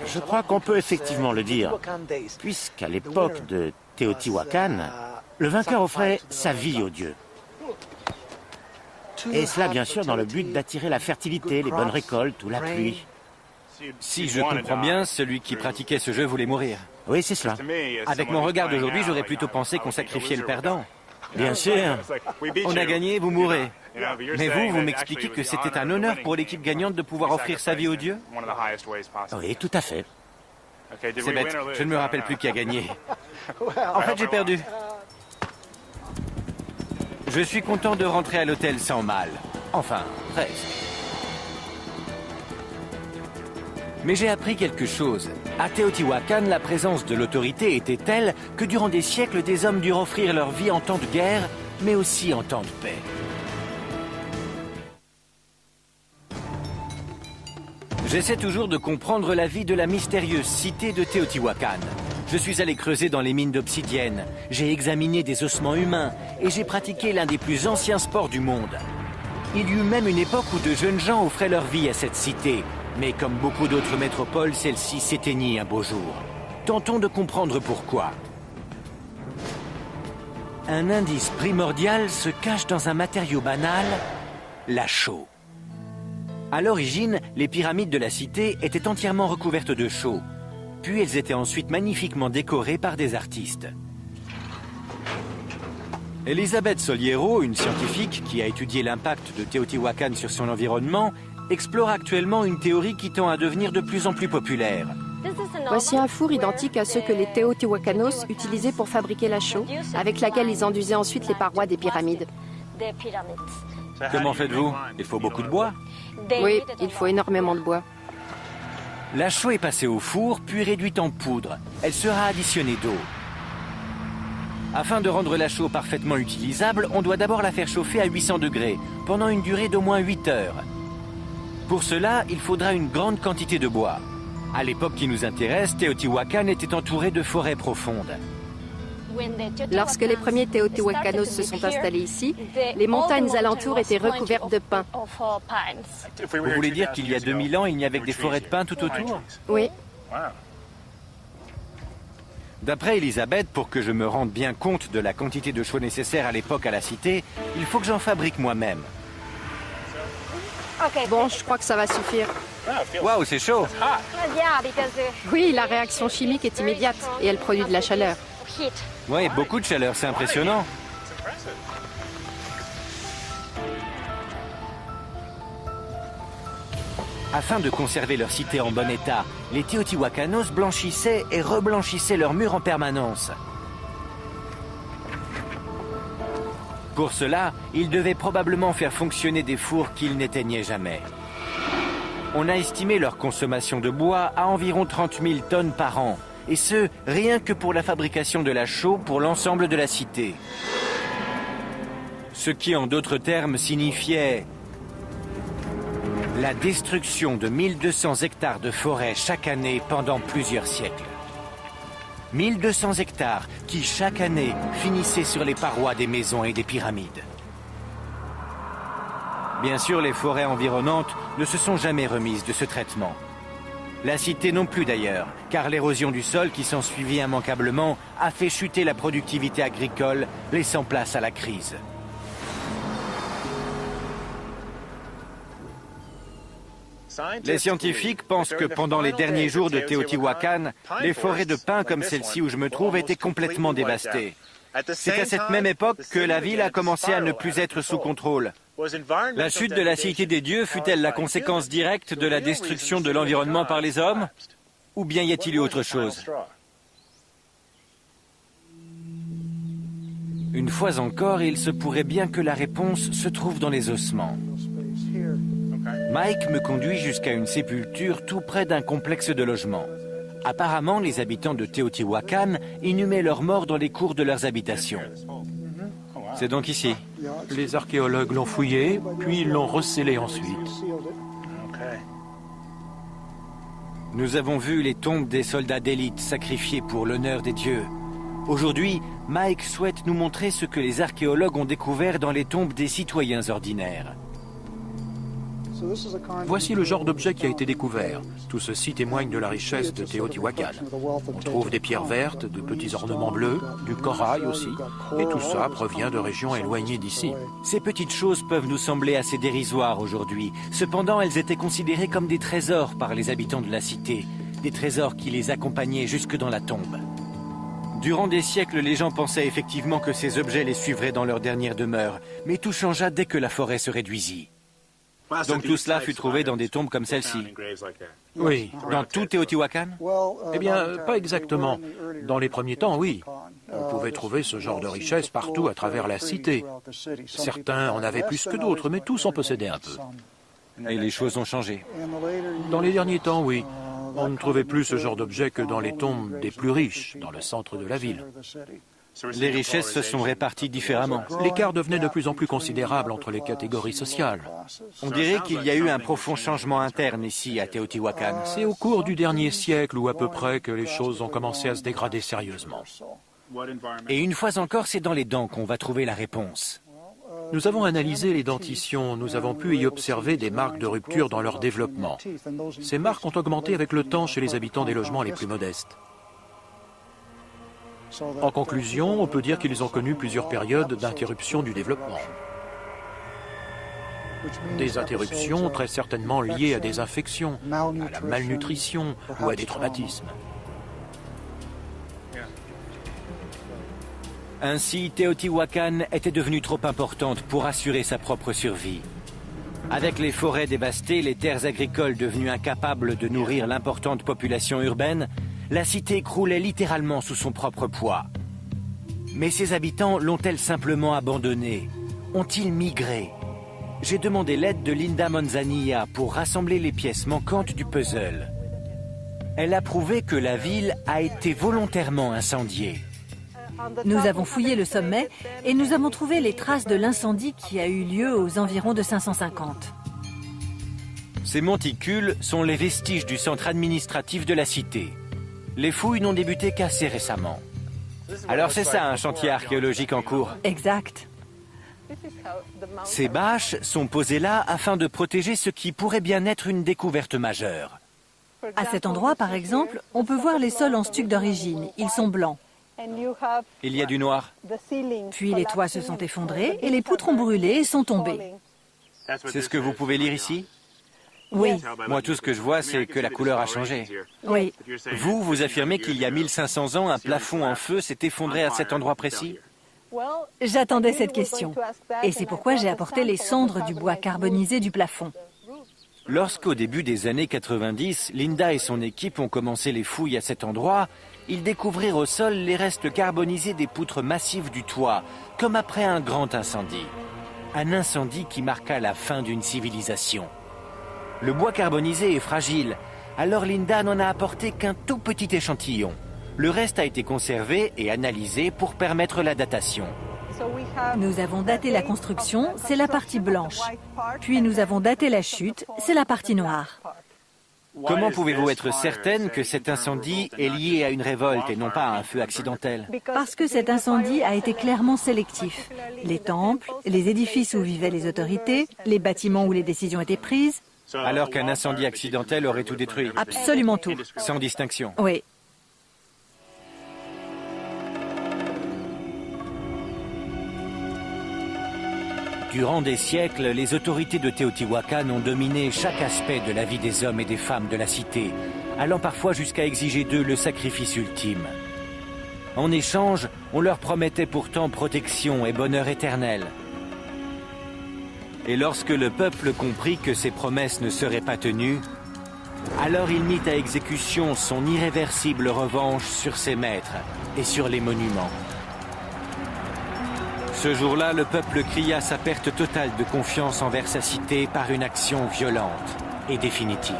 Je crois qu'on peut effectivement le dire, puisqu'à l'époque de Teotihuacan, le vainqueur offrait sa vie aux dieux. Et cela, bien sûr, dans le but d'attirer la fertilité, les bonnes récoltes ou la pluie. Si je comprends bien, celui qui pratiquait ce jeu voulait mourir. Oui, c'est cela. Avec mon regard d'aujourd'hui, j'aurais plutôt pensé qu'on sacrifiait le perdant. Bien sûr. On a gagné, vous mourrez. Mais vous m'expliquez que c'était un honneur pour l'équipe gagnante de pouvoir offrir sa vie aux dieux? Oui, tout à fait. C'est bête, je ne me rappelle plus qui a gagné. En fait, j'ai perdu. Je suis content de rentrer à l'hôtel sans mal. Enfin, presque. Mais j'ai appris quelque chose. À Teotihuacan, la présence de l'autorité était telle que durant des siècles, des hommes durent offrir leur vie en temps de guerre, mais aussi en temps de paix. J'essaie toujours de comprendre la vie de la mystérieuse cité de Teotihuacan. Je suis allé creuser dans les mines d'obsidienne, j'ai examiné des ossements humains et j'ai pratiqué l'un des plus anciens sports du monde. Il y eut même une époque où de jeunes gens offraient leur vie à cette cité, mais comme beaucoup d'autres métropoles, celle-ci s'éteignit un beau jour. Tentons de comprendre pourquoi. Un indice primordial se cache dans un matériau banal, la chaux. À l'origine, les pyramides de la cité étaient entièrement recouvertes de chaux. Puis elles étaient ensuite magnifiquement décorées par des artistes. Elisabeth Soliero, une scientifique qui a étudié l'impact de Teotihuacan sur son environnement, explore actuellement une théorie qui tend à devenir de plus en plus populaire. Voici un four identique à ceux que les Teotihuacanos utilisaient pour fabriquer la chaux, avec laquelle ils enduisaient ensuite les parois des pyramides. Comment faites-vous? Il faut beaucoup de bois? Oui, il faut énormément de bois. La chaux est passée au four, puis réduite en poudre. Elle sera additionnée d'eau. Afin de rendre la chaux parfaitement utilisable, on doit d'abord la faire chauffer à 800 degrés, pendant une durée d'au moins 8 heures. Pour cela, il faudra une grande quantité de bois. À l'époque qui nous intéresse, Teotihuacan était entouré de forêts profondes. Lorsque les premiers Teotihuacanos se sont installés ici, les montagnes alentours étaient recouvertes de pins. Vous voulez dire qu'il y a 2000 ans, il n'y avait que des forêts de pins tout autour? Oui. D'après Elisabeth, pour que je me rende bien compte de la quantité de chaux nécessaire à l'époque à la cité, il faut que j'en fabrique moi-même. Bon, je crois que ça va suffire. Waouh, c'est chaud! Oui, la réaction chimique est immédiate et elle produit de la chaleur. Oui, beaucoup de chaleur, c'est impressionnant. Afin de conserver leur cité en bon état, les Teotihuacanos blanchissaient et reblanchissaient leurs murs en permanence. Pour cela, ils devaient probablement faire fonctionner des fours qu'ils n'éteignaient jamais. On a estimé leur consommation de bois à environ 30 000 tonnes par an, et ce, rien que pour la fabrication de la chaux pour l'ensemble de la cité. Ce qui, en d'autres termes, signifiait la destruction de 1200 hectares de forêt chaque année pendant plusieurs siècles. 1200 hectares qui, chaque année, finissaient sur les parois des maisons et des pyramides. Bien sûr, les forêts environnantes ne se sont jamais remises de ce traitement. La cité non plus d'ailleurs, car l'érosion du sol qui s'ensuivit immanquablement a fait chuter la productivité agricole, laissant place à la crise. Les scientifiques pensent que pendant les derniers jours de Teotihuacan, les forêts de pins comme celle-ci où je me trouve étaient complètement dévastées. C'est à cette même époque que la ville a commencé à ne plus être sous contrôle. La chute de la cité des dieux fut-elle la conséquence directe de la destruction de l'environnement par les hommes? Ou bien y a-t-il eu autre chose? Une fois encore, il se pourrait bien que la réponse se trouve dans les ossements. Mike me conduit jusqu'à une sépulture tout près d'un complexe de logement. Apparemment, les habitants de Teotihuacan inhumaient leurs morts dans les cours de leurs habitations. C'est donc ici. Les archéologues l'ont fouillé, puis ils l'ont recellé ensuite. Nous avons vu les tombes des soldats d'élite sacrifiés pour l'honneur des dieux. Aujourd'hui, Mike souhaite nous montrer ce que les archéologues ont découvert dans les tombes des citoyens ordinaires. Voici le genre d'objet qui a été découvert. Tout ceci témoigne de la richesse de Teotihuacan. On trouve des pierres vertes, de petits ornements bleus, du corail aussi, et tout ça provient de régions éloignées d'ici. Ces petites choses peuvent nous sembler assez dérisoires aujourd'hui. Cependant, elles étaient considérées comme des trésors par les habitants de la cité, des trésors qui les accompagnaient jusque dans la tombe. Durant des siècles, les gens pensaient effectivement que ces objets les suivraient dans leur dernière demeure, mais tout changea dès que la forêt se réduisit. Donc tout cela fut trouvé dans des tombes comme celle-ci. Oui. Dans tout Teotihuacan? Eh bien, pas exactement. Dans les premiers temps, oui. On pouvait trouver ce genre de richesse partout à travers la cité. Certains en avaient plus que d'autres, mais tous en possédaient un peu. Et les choses ont changé. Dans les derniers temps, oui. On ne trouvait plus ce genre d'objets que dans les tombes des plus riches, dans le centre de la ville. Les richesses se sont réparties différemment. L'écart devenait de plus en plus considérable entre les catégories sociales. On dirait qu'il y a eu un profond changement interne ici à Teotihuacan. C'est au cours du dernier siècle ou à peu près que les choses ont commencé à se dégrader sérieusement. Et une fois encore, c'est dans les dents qu'on va trouver la réponse. Nous avons analysé les dentitions, nous avons pu y observer des marques de rupture dans leur développement. Ces marques ont augmenté avec le temps chez les habitants des logements les plus modestes. En conclusion, on peut dire qu'ils ont connu plusieurs périodes d'interruption du développement. Des interruptions très certainement liées à des infections, à la malnutrition ou à des traumatismes. Ainsi, Teotihuacan était devenue trop importante pour assurer sa propre survie. Avec les forêts dévastées, les terres agricoles devenues incapables de nourrir l'importante population urbaine, la cité croulait littéralement sous son propre poids. Mais ses habitants l'ont-elle simplement abandonnée? Ont-ils migré? J'ai demandé l'aide de Linda Manzanilla pour rassembler les pièces manquantes du puzzle. Elle a prouvé que la ville a été volontairement incendiée. Nous avons fouillé le sommet et nous avons trouvé les traces de l'incendie qui a eu lieu aux environs de 550. Ces monticules sont les vestiges du centre administratif de la cité. Les fouilles n'ont débuté qu'assez récemment. Alors c'est ça, un chantier archéologique en cours. Exact. Ces bâches sont posées là afin de protéger ce qui pourrait bien être une découverte majeure. À cet endroit, par exemple, on peut voir les sols en stuc d'origine. Ils sont blancs. Il y a du noir. Puis les toits se sont effondrés et les poutres ont brûlé et sont tombées. C'est ce que vous pouvez lire ici? Oui, Moi, tout ce que je vois, c'est que la couleur a changé. oui. Vous affirmez qu'il y a 1500 ans, un plafond en feu s'est effondré à cet endroit précis? J'attendais cette question. Et c'est pourquoi j'ai apporté les cendres du bois carbonisé du plafond. Lorsqu'au début des années 90, Linda et son équipe ont commencé les fouilles à cet endroit, ils découvrirent au sol les restes carbonisés des poutres massives du toit, comme après un grand incendie. Un incendie qui marqua la fin d'une civilisation. Le bois carbonisé est fragile, alors Linda n'en a apporté qu'un tout petit échantillon. Le reste a été conservé et analysé pour permettre la datation. Nous avons daté la construction, c'est la partie blanche. Puis nous avons daté la chute, c'est la partie noire. Comment pouvez-vous être certaine que cet incendie est lié à une révolte et non pas à un feu accidentel? Parce que cet incendie a été clairement sélectif. Les temples, les édifices où vivaient les autorités, les bâtiments où les décisions étaient prises. Alors qu'un incendie accidentel aurait tout détruit? Absolument tout. Sans distinction. Oui. Durant des siècles, les autorités de Teotihuacan ont dominé chaque aspect de la vie des hommes et des femmes de la cité, allant parfois jusqu'à exiger d'eux le sacrifice ultime. En échange, on leur promettait pourtant protection et bonheur éternel. Et lorsque le peuple comprit que ces promesses ne seraient pas tenues, alors il mit à exécution son irréversible revanche sur ses maîtres et sur les monuments. Ce jour-là, le peuple cria sa perte totale de confiance envers sa cité par une action violente et définitive.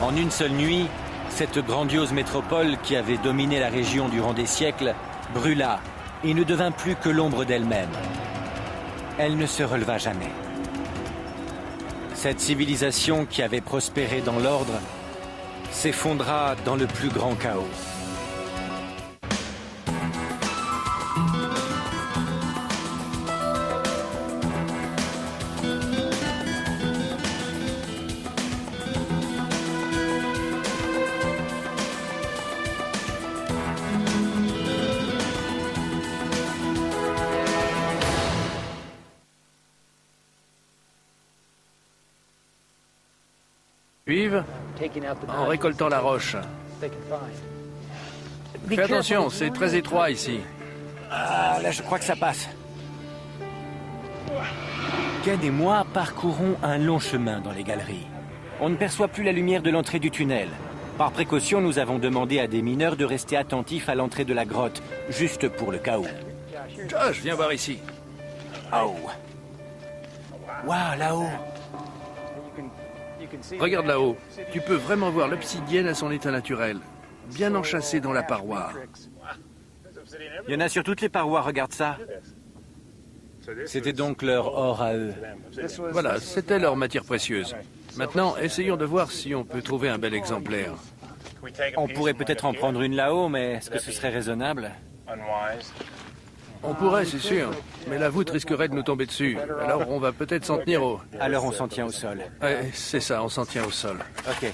En une seule nuit, cette grandiose métropole qui avait dominé la région durant des siècles brûla et ne devint plus que l'ombre d'elle-même. Elle ne se releva jamais. Cette civilisation qui avait prospéré dans l'ordre s'effondra dans le plus grand chaos. Suivent en récoltant la roche. Fais attention, c'est très étroit ici. Ah, là, je crois que ça passe. Ken et moi parcourons un long chemin dans les galeries. On ne perçoit plus la lumière de l'entrée du tunnel. Par précaution, nous avons demandé à des mineurs de rester attentifs à l'entrée de la grotte, juste pour le cas où. Josh, viens voir ici. Oh. Waouh, là-haut. Regarde là-haut. Tu peux vraiment voir l'obsidienne à son état naturel, bien enchâssée dans la paroi. Il y en a sur toutes les parois, regarde ça. C'était donc leur or à eux. Voilà, c'était leur matière précieuse. Maintenant, essayons de voir si on peut trouver un bel exemplaire. On pourrait peut-être en prendre une là-haut, mais est-ce que ce serait raisonnable? On pourrait, c'est sûr, mais la voûte risquerait de nous tomber dessus. Alors on va peut-être s'en tenir au... Alors on s'en tient au sol. Ouais, c'est ça, on s'en tient au sol. Ok.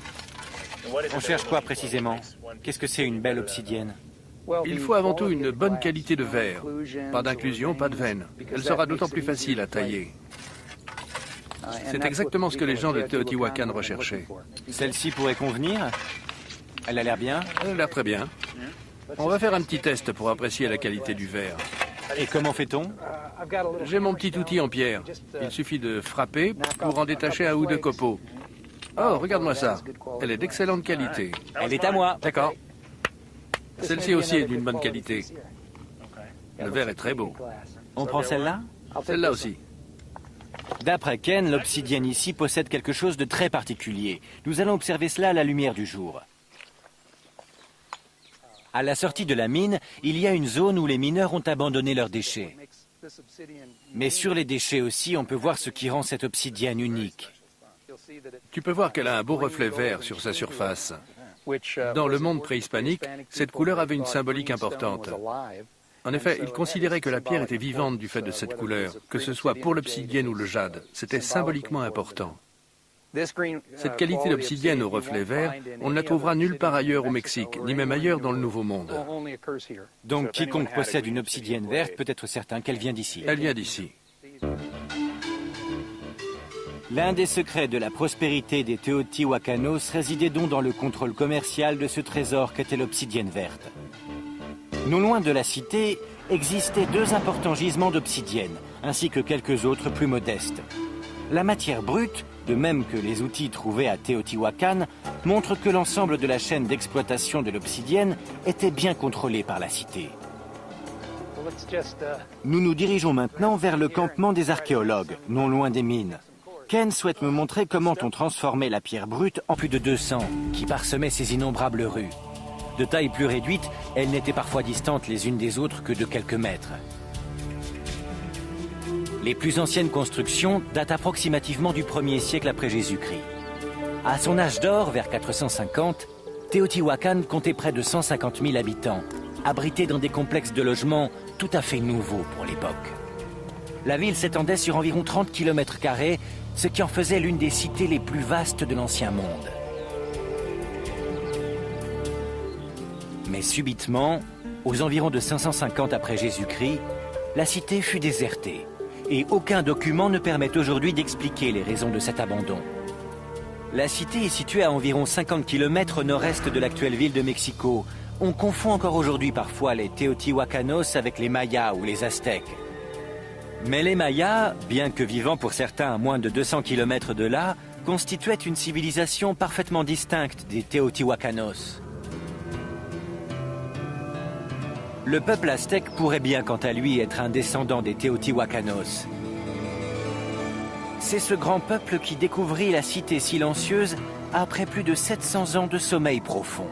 On cherche quoi précisément? Qu'est-ce que c'est une belle obsidienne? Il faut avant tout une bonne qualité de verre. Pas d'inclusion, pas de veine. Elle sera d'autant plus facile à tailler. C'est exactement ce que les gens de Teotihuacan recherchaient. Celle-ci pourrait convenir? Elle a l'air bien? Elle a l'air très bien. On va faire un petit test pour apprécier la qualité du verre. Et comment fait-on? J'ai mon petit outil en pierre. Il suffit de frapper pour en détacher un ou deux copeaux. Oh, regarde-moi ça. Elle est d'excellente qualité. Elle est à moi. D'accord. Celle-ci aussi est d'une bonne qualité. Le verre est très beau. On prend celle-là? Celle-là aussi. D'après Ken, l'obsidienne ici possède quelque chose de très particulier. Nous allons observer cela à la lumière du jour. À la sortie de la mine, il y a une zone où les mineurs ont abandonné leurs déchets. Mais sur les déchets aussi, on peut voir ce qui rend cette obsidienne unique. Tu peux voir qu'elle a un beau reflet vert sur sa surface. Dans le monde préhispanique, cette couleur avait une symbolique importante. En effet, ils considéraient que la pierre était vivante du fait de cette couleur, que ce soit pour l'obsidienne ou le jade. C'était symboliquement important. Cette qualité d'obsidienne au reflet vert, on ne la trouvera nulle part ailleurs au Mexique, ni même ailleurs dans le Nouveau Monde. Donc quiconque possède une obsidienne verte peut être certain qu'elle vient d'ici. Elle vient d'ici. L'un des secrets de la prospérité des Teotihuacanos résidait donc dans le contrôle commercial de ce trésor qu'était l'obsidienne verte. Non loin de la cité existaient deux importants gisements d'obsidienne, ainsi que quelques autres plus modestes. La matière brute, de même que les outils trouvés à Teotihuacan, montre que l'ensemble de la chaîne d'exploitation de l'obsidienne était bien contrôlé par la cité. Nous nous dirigeons maintenant vers le campement des archéologues, non loin des mines. Ken souhaite me montrer comment on transformait la pierre brute en plus de 200, qui parsemaient ces innombrables rues. De taille plus réduite, elles n'étaient parfois distantes les unes des autres que de quelques mètres. Les plus anciennes constructions datent approximativement du 1er siècle après Jésus-Christ. À son âge d'or, vers 450, Teotihuacan comptait près de 150 000 habitants, abrités dans des complexes de logements tout à fait nouveaux pour l'époque. La ville s'étendait sur environ 30 km², ce qui en faisait l'une des cités les plus vastes de l'Ancien Monde. Mais subitement, aux environs de 550 après Jésus-Christ, la cité fut désertée. Et aucun document ne permet aujourd'hui d'expliquer les raisons de cet abandon. La cité est située à environ 50 km au nord-est de l'actuelle ville de Mexico. On confond encore aujourd'hui parfois les Teotihuacanos avec les Mayas ou les Aztèques. Mais les Mayas, bien que vivant pour certains à moins de 200 km de là, constituaient une civilisation parfaitement distincte des Teotihuacanos. Le peuple aztèque pourrait bien, quant à lui, être un descendant des Teotihuacanos. C'est ce grand peuple qui découvrit la cité silencieuse après plus de 700 ans de sommeil profond.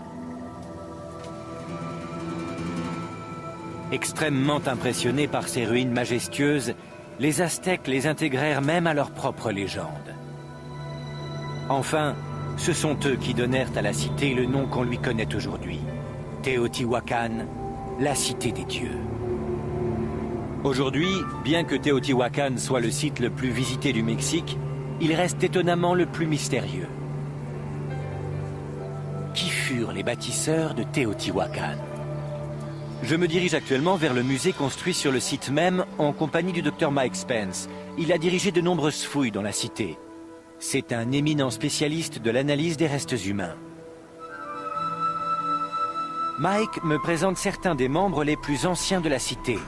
Extrêmement impressionnés par ces ruines majestueuses, les Aztèques les intégrèrent même à leur propre légende. Enfin, ce sont eux qui donnèrent à la cité le nom qu'on lui connaît aujourd'hui, Teotihuacan, la cité des dieux. Aujourd'hui, bien que Teotihuacan soit le site le plus visité du Mexique, il reste étonnamment le plus mystérieux. Qui furent les bâtisseurs de Teotihuacan? Je me dirige actuellement vers le musée construit sur le site même en compagnie du Dr Mike Spence. Il a dirigé de nombreuses fouilles dans la cité. C'est un éminent spécialiste de l'analyse des restes humains. Mike me présente certains des membres les plus anciens de la cité.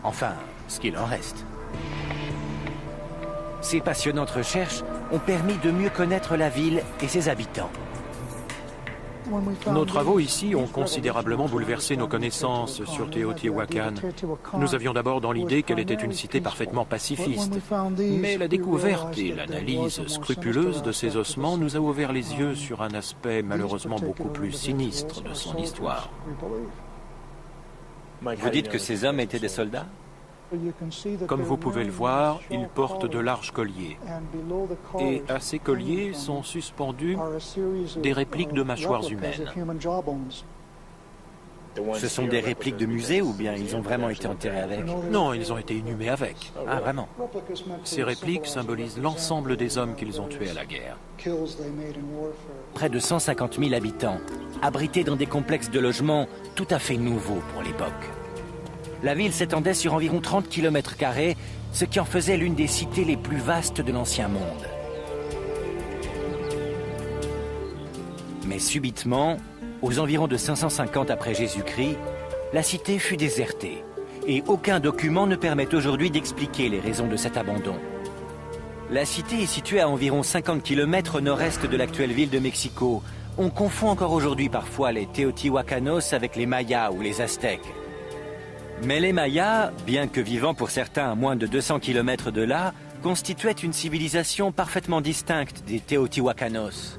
Enfin, ce qu'il en reste. Ces passionnantes recherches ont permis de mieux connaître la ville et ses habitants. Nos travaux ici ont considérablement bouleversé nos connaissances sur Teotihuacan. Nous avions d'abord dans l'idée qu'elle était une cité parfaitement pacifiste. Mais la découverte et l'analyse scrupuleuse de ces ossements nous a ouvert les yeux sur un aspect malheureusement beaucoup plus sinistre de son histoire. Vous dites que ces hommes étaient des soldats? Comme vous pouvez le voir, ils portent de larges colliers. Et à ces colliers sont suspendus des répliques de mâchoires humaines. Ce sont des répliques de musée ou bien ils ont vraiment été enterrés avec? Non, ils ont été inhumés avec. Ah, vraiment? Ces répliques symbolisent l'ensemble des hommes qu'ils ont tués à la guerre. Près de 150 000 habitants, abrités dans des complexes de logements tout à fait nouveaux pour l'époque. La ville s'étendait sur environ 30 km², ce qui en faisait l'une des cités les plus vastes de l'Ancien Monde. Mais subitement, aux environs de 550 après Jésus-Christ, la cité fut désertée. Et aucun document ne permet aujourd'hui d'expliquer les raisons de cet abandon. La cité est située à environ 50 km au nord-est de l'actuelle ville de Mexico. On confond encore aujourd'hui parfois les Teotihuacanos avec les Mayas ou les Aztèques. Mais les Mayas, bien que vivant pour certains à moins de 200 km de là, constituaient une civilisation parfaitement distincte des Teotihuacanos.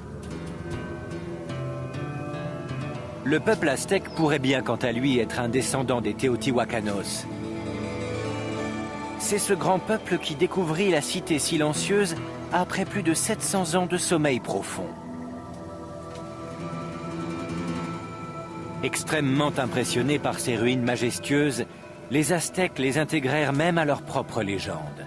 Le peuple aztèque pourrait bien, quant à lui, être un descendant des Teotihuacanos. C'est ce grand peuple qui découvrit la cité silencieuse après plus de 700 ans de sommeil profond. Extrêmement impressionnés par ces ruines majestueuses, les Aztèques les intégrèrent même à leur propre légende.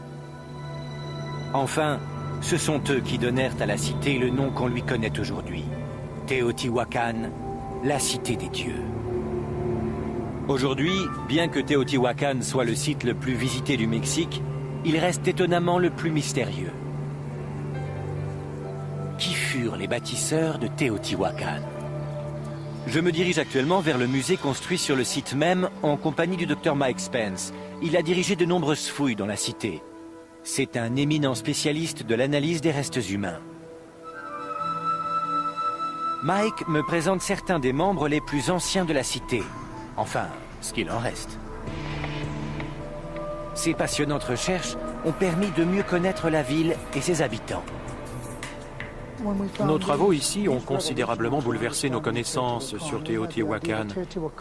Enfin, ce sont eux qui donnèrent à la cité le nom qu'on lui connaît aujourd'hui. Teotihuacan, la cité des dieux. Aujourd'hui, bien que Teotihuacan soit le site le plus visité du Mexique, il reste étonnamment le plus mystérieux. Qui furent les bâtisseurs de Teotihuacan? Je me dirige actuellement vers le musée construit sur le site même en compagnie du Dr Mike Spence. Il a dirigé de nombreuses fouilles dans la cité. C'est un éminent spécialiste de l'analyse des restes humains. Mike me présente certains des membres les plus anciens de la cité. Enfin, ce qu'il en reste. Ces passionnantes recherches ont permis de mieux connaître la ville et ses habitants. Nos travaux ici ont considérablement bouleversé nos connaissances sur Teotihuacan.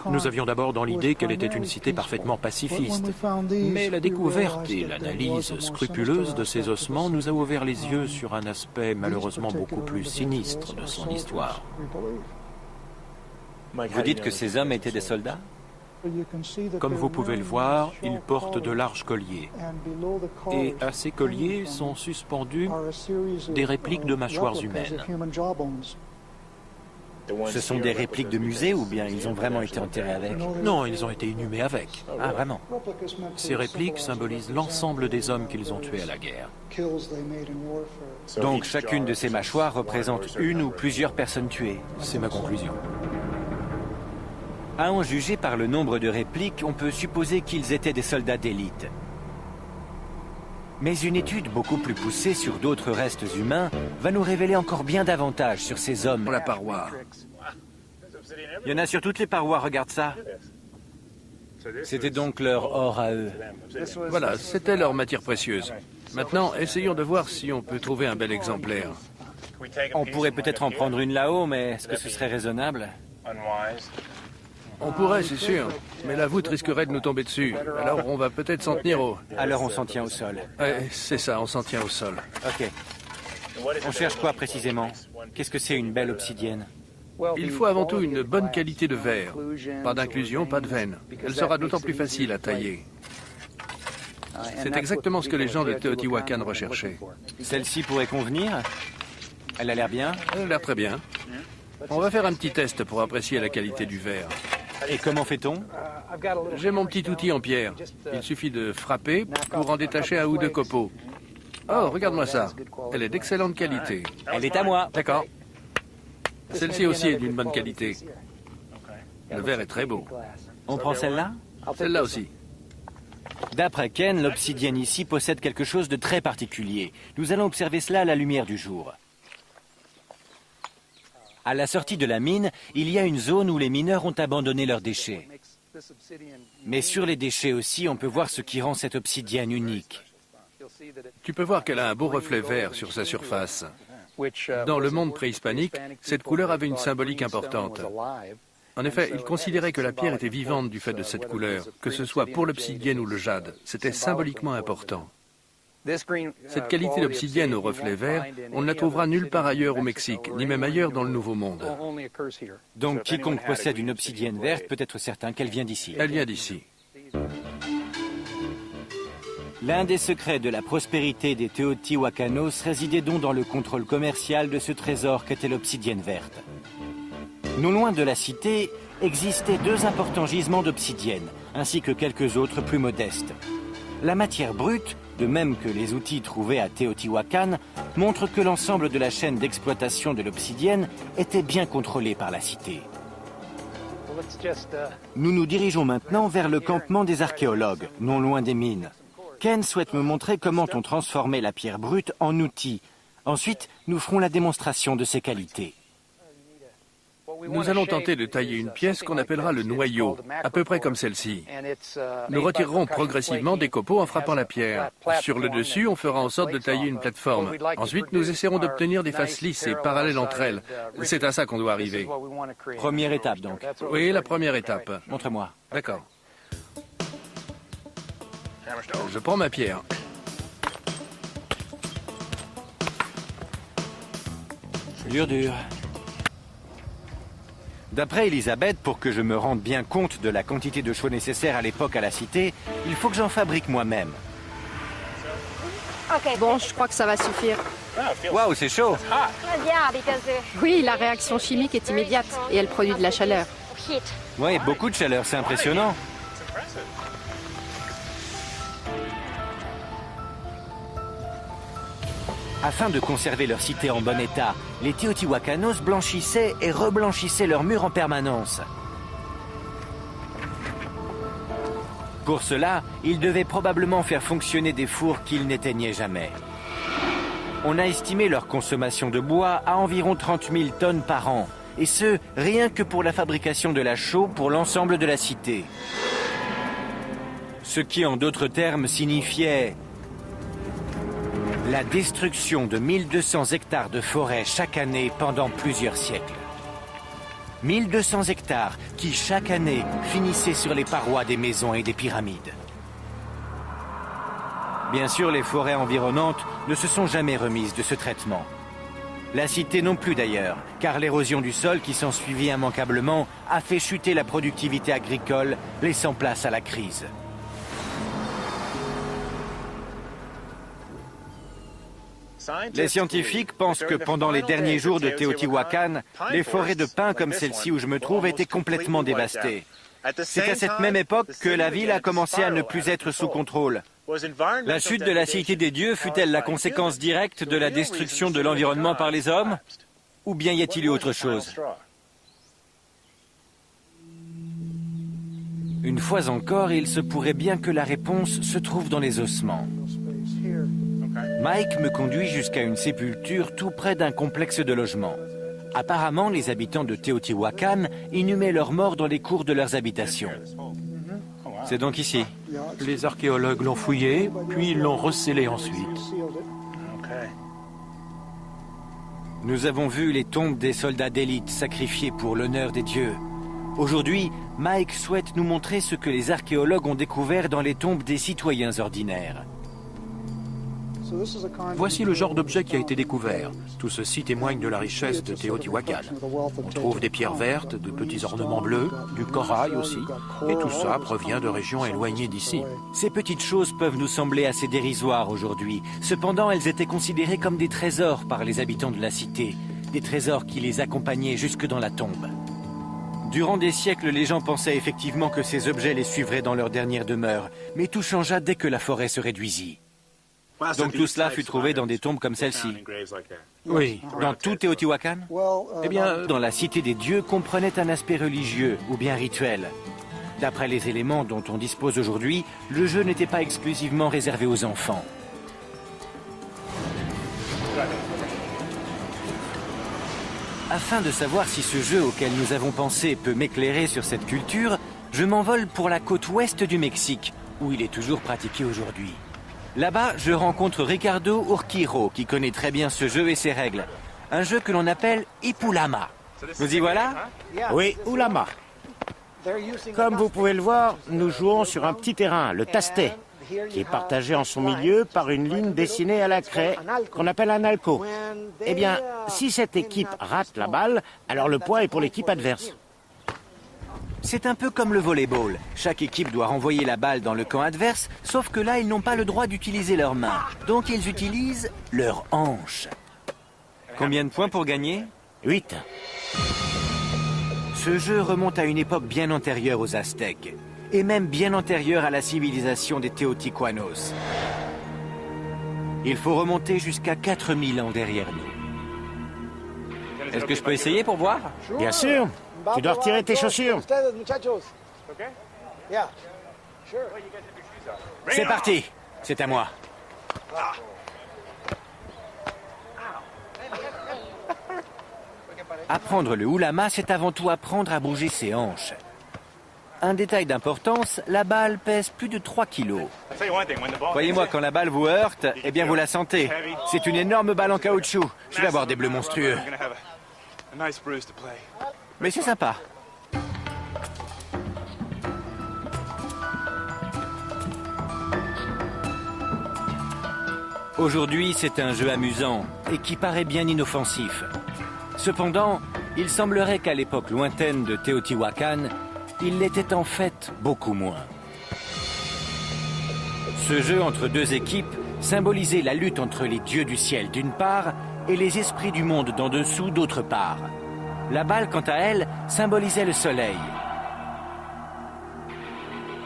Nous avions d'abord dans l'idée qu'elle était une cité parfaitement pacifiste. Mais la découverte et l'analyse scrupuleuse de ces ossements nous a ouvert les yeux sur un aspect malheureusement beaucoup plus sinistre de son histoire. Vous dites que ces hommes étaient des soldats? Comme vous pouvez le voir, ils portent de larges colliers. Et à ces colliers sont suspendus des répliques de mâchoires humaines. Ce sont des répliques de musée ou bien ils ont vraiment été enterrés avec? Non, ils ont été inhumés avec. Ah, vraiment? Ces répliques symbolisent l'ensemble des hommes qu'ils ont tués à la guerre. Donc chacune de ces mâchoires représente une ou plusieurs personnes tuées. C'est ma conclusion. À en juger par le nombre de répliques, on peut supposer qu'ils étaient des soldats d'élite. Mais une étude beaucoup plus poussée sur d'autres restes humains va nous révéler encore bien davantage sur ces hommes. La paroi. Il y en a sur toutes les parois, regarde ça. C'était donc leur or à eux. Voilà, c'était leur matière précieuse. Maintenant, essayons de voir si on peut trouver un bel exemplaire. On pourrait peut-être en prendre une là-haut, mais est-ce que ce serait raisonnable? On pourrait, c'est sûr, mais la voûte risquerait de nous tomber dessus. Alors on va peut-être s'en tenir au... Alors on s'en tient au sol. Ouais, c'est ça, on s'en tient au sol. Ok. On cherche quoi précisément? Qu'est-ce que c'est une belle obsidienne? Il faut avant tout une bonne qualité de verre. Pas d'inclusion, pas de veine. Elle sera d'autant plus facile à tailler. C'est exactement ce que les gens de Teotihuacan recherchaient. Celle-ci pourrait convenir? Elle a l'air bien? Elle a l'air très bien. On va faire un petit test pour apprécier la qualité du verre. Et comment fait-on? J'ai mon petit outil en pierre. Il suffit de frapper pour en détacher un ou deux copeaux. Oh, regarde-moi ça. Elle est d'excellente qualité. Elle est à moi. D'accord. Celle-ci aussi est d'une bonne qualité. Le verre est très beau. On prend celle-là? Celle-là aussi. D'après Ken, l'obsidienne ici possède quelque chose de très particulier. Nous allons observer cela à la lumière du jour. À la sortie de la mine, il y a une zone où les mineurs ont abandonné leurs déchets. Mais sur les déchets aussi, on peut voir ce qui rend cette obsidienne unique. Tu peux voir qu'elle a un beau reflet vert sur sa surface. Dans le monde préhispanique, cette couleur avait une symbolique importante. En effet, ils considéraient que la pierre était vivante du fait de cette couleur, que ce soit pour l'obsidienne ou le jade. C'était symboliquement important. Cette qualité d'obsidienne au reflet vert, on ne la trouvera nulle part ailleurs au Mexique, ni même ailleurs dans le Nouveau Monde. Donc quiconque possède une obsidienne verte peut être certain qu'elle vient d'ici. Elle vient d'ici. L'un des secrets de la prospérité des Teotihuacanos résidait donc dans le contrôle commercial de ce trésor qu'était l'obsidienne verte. Non loin de la cité existaient deux importants gisements d'obsidienne, ainsi que quelques autres plus modestes. La matière brute, de même que les outils trouvés à Teotihuacan, montre que l'ensemble de la chaîne d'exploitation de l'obsidienne était bien contrôlée par la cité. Nous nous dirigeons maintenant vers le campement des archéologues, non loin des mines. Ken souhaite me montrer comment on transformait la pierre brute en outil. Ensuite, nous ferons la démonstration de ses qualités. Nous allons tenter de tailler une pièce qu'on appellera le noyau, à peu près comme celle-ci. Nous retirerons progressivement des copeaux en frappant la pierre. Sur le dessus, on fera en sorte de tailler une plateforme. Ensuite, nous essaierons d'obtenir des faces lisses et parallèles entre elles. C'est à ça qu'on doit arriver. Première étape, donc. Oui, la première étape. Montre-moi. D'accord. Je prends ma pierre. Dur. D'après Elisabeth, pour que je me rende bien compte de la quantité de chaux nécessaire à l'époque à la cité, il faut que j'en fabrique moi-même. Bon, je crois que ça va suffire. Waouh, c'est chaud! Oui, la réaction chimique est immédiate et elle produit de la chaleur. Oui, beaucoup de chaleur, c'est impressionnant. Afin de conserver leur cité en bon état, les Teotihuacanos blanchissaient et reblanchissaient leurs murs en permanence. Pour cela, ils devaient probablement faire fonctionner des fours qu'ils n'éteignaient jamais. On a estimé leur consommation de bois à environ 30 000 tonnes par an, et ce, rien que pour la fabrication de la chaux pour l'ensemble de la cité. Ce qui, en d'autres termes, signifiait la destruction de 1200 hectares de forêt chaque année pendant plusieurs siècles. 1200 hectares qui, chaque année, finissaient sur les parois des maisons et des pyramides. Bien sûr, les forêts environnantes ne se sont jamais remises de ce traitement. La cité non plus d'ailleurs, car l'érosion du sol qui s'ensuivit immanquablement a fait chuter la productivité agricole, laissant place à la crise. Les scientifiques pensent que pendant les derniers jours de Teotihuacan, les forêts de pins comme celle-ci où je me trouve étaient complètement dévastées. C'est à cette même époque que la ville a commencé à ne plus être sous contrôle. La chute de la cité des dieux fut-elle la conséquence directe de la destruction de l'environnement par les hommes? Ou bien y a-t-il eu autre chose? Une fois encore, il se pourrait bien que la réponse se trouve dans les ossements. Mike me conduit jusqu'à une sépulture tout près d'un complexe de logement. Apparemment, les habitants de Teotihuacan inhumaient leurs morts dans les cours de leurs habitations. C'est donc ici. Les archéologues l'ont fouillé, puis ils l'ont recellé ensuite. Nous avons vu les tombes des soldats d'élite sacrifiés pour l'honneur des dieux. Aujourd'hui, Mike souhaite nous montrer ce que les archéologues ont découvert dans les tombes des citoyens ordinaires. Voici le genre d'objet qui a été découvert. Tout ceci témoigne de la richesse de Teotihuacan. On trouve des pierres vertes, de petits ornements bleus, du corail aussi, et tout ça provient de régions éloignées d'ici. Ces petites choses peuvent nous sembler assez dérisoires aujourd'hui. Cependant, elles étaient considérées comme des trésors par les habitants de la cité, des trésors qui les accompagnaient jusque dans la tombe. Durant des siècles, les gens pensaient effectivement que ces objets les suivraient dans leur dernière demeure, mais tout changea dès que la forêt se réduisit. Donc tout cela fut trouvé dans des tombes comme celle-ci. Oui. Dans tout Teotihuacan? Eh bien, Dans la cité des dieux comprenait un aspect religieux ou bien rituel. D'après les éléments dont on dispose aujourd'hui, le jeu n'était pas exclusivement réservé aux enfants. Afin de savoir si ce jeu auquel nous avons pensé peut m'éclairer sur cette culture, je m'envole pour la côte ouest du Mexique, où il est toujours pratiqué aujourd'hui. Là-bas, je rencontre Ricardo Urquijo, qui connaît très bien ce jeu et ses règles. Un jeu que l'on appelle Ipulama. Vous y voilà? Oui, Ulama. Comme vous pouvez le voir, nous jouons sur un petit terrain, le tastet, qui est partagé en son milieu par une ligne dessinée à la craie, qu'on appelle un alco. Eh bien, si cette équipe rate la balle, alors le point est pour l'équipe adverse. C'est un peu comme le volleyball. Chaque équipe doit renvoyer la balle dans le camp adverse, sauf que là, ils n'ont pas le droit d'utiliser leurs mains. Donc, ils utilisent leurs hanches. Combien de points pour gagner? 8. Ce jeu remonte à une époque bien antérieure aux Aztèques, et même bien antérieure à la civilisation des Teotihuacanos. Il faut remonter jusqu'à 4000 ans derrière nous. Est-ce que je peux essayer pour voir? Bien sûr. Tu dois retirer tes chaussures. C'est parti. C'est à moi. Apprendre le ulama, c'est avant tout apprendre à bouger ses hanches. Un détail d'importance, la balle pèse plus de 3 kilos. Croyez-moi, quand la balle vous heurte, eh bien vous la sentez. C'est une énorme balle en caoutchouc. Je vais avoir des bleus monstrueux. Mais c'est sympa. Aujourd'hui, c'est un jeu amusant et qui paraît bien inoffensif. Cependant, il semblerait qu'à l'époque lointaine de Teotihuacan, il l'était en fait beaucoup moins. Ce jeu entre deux équipes symbolisait la lutte entre les dieux du ciel d'une part et les esprits du monde d'en dessous d'autre part. La balle, quant à elle, symbolisait le soleil.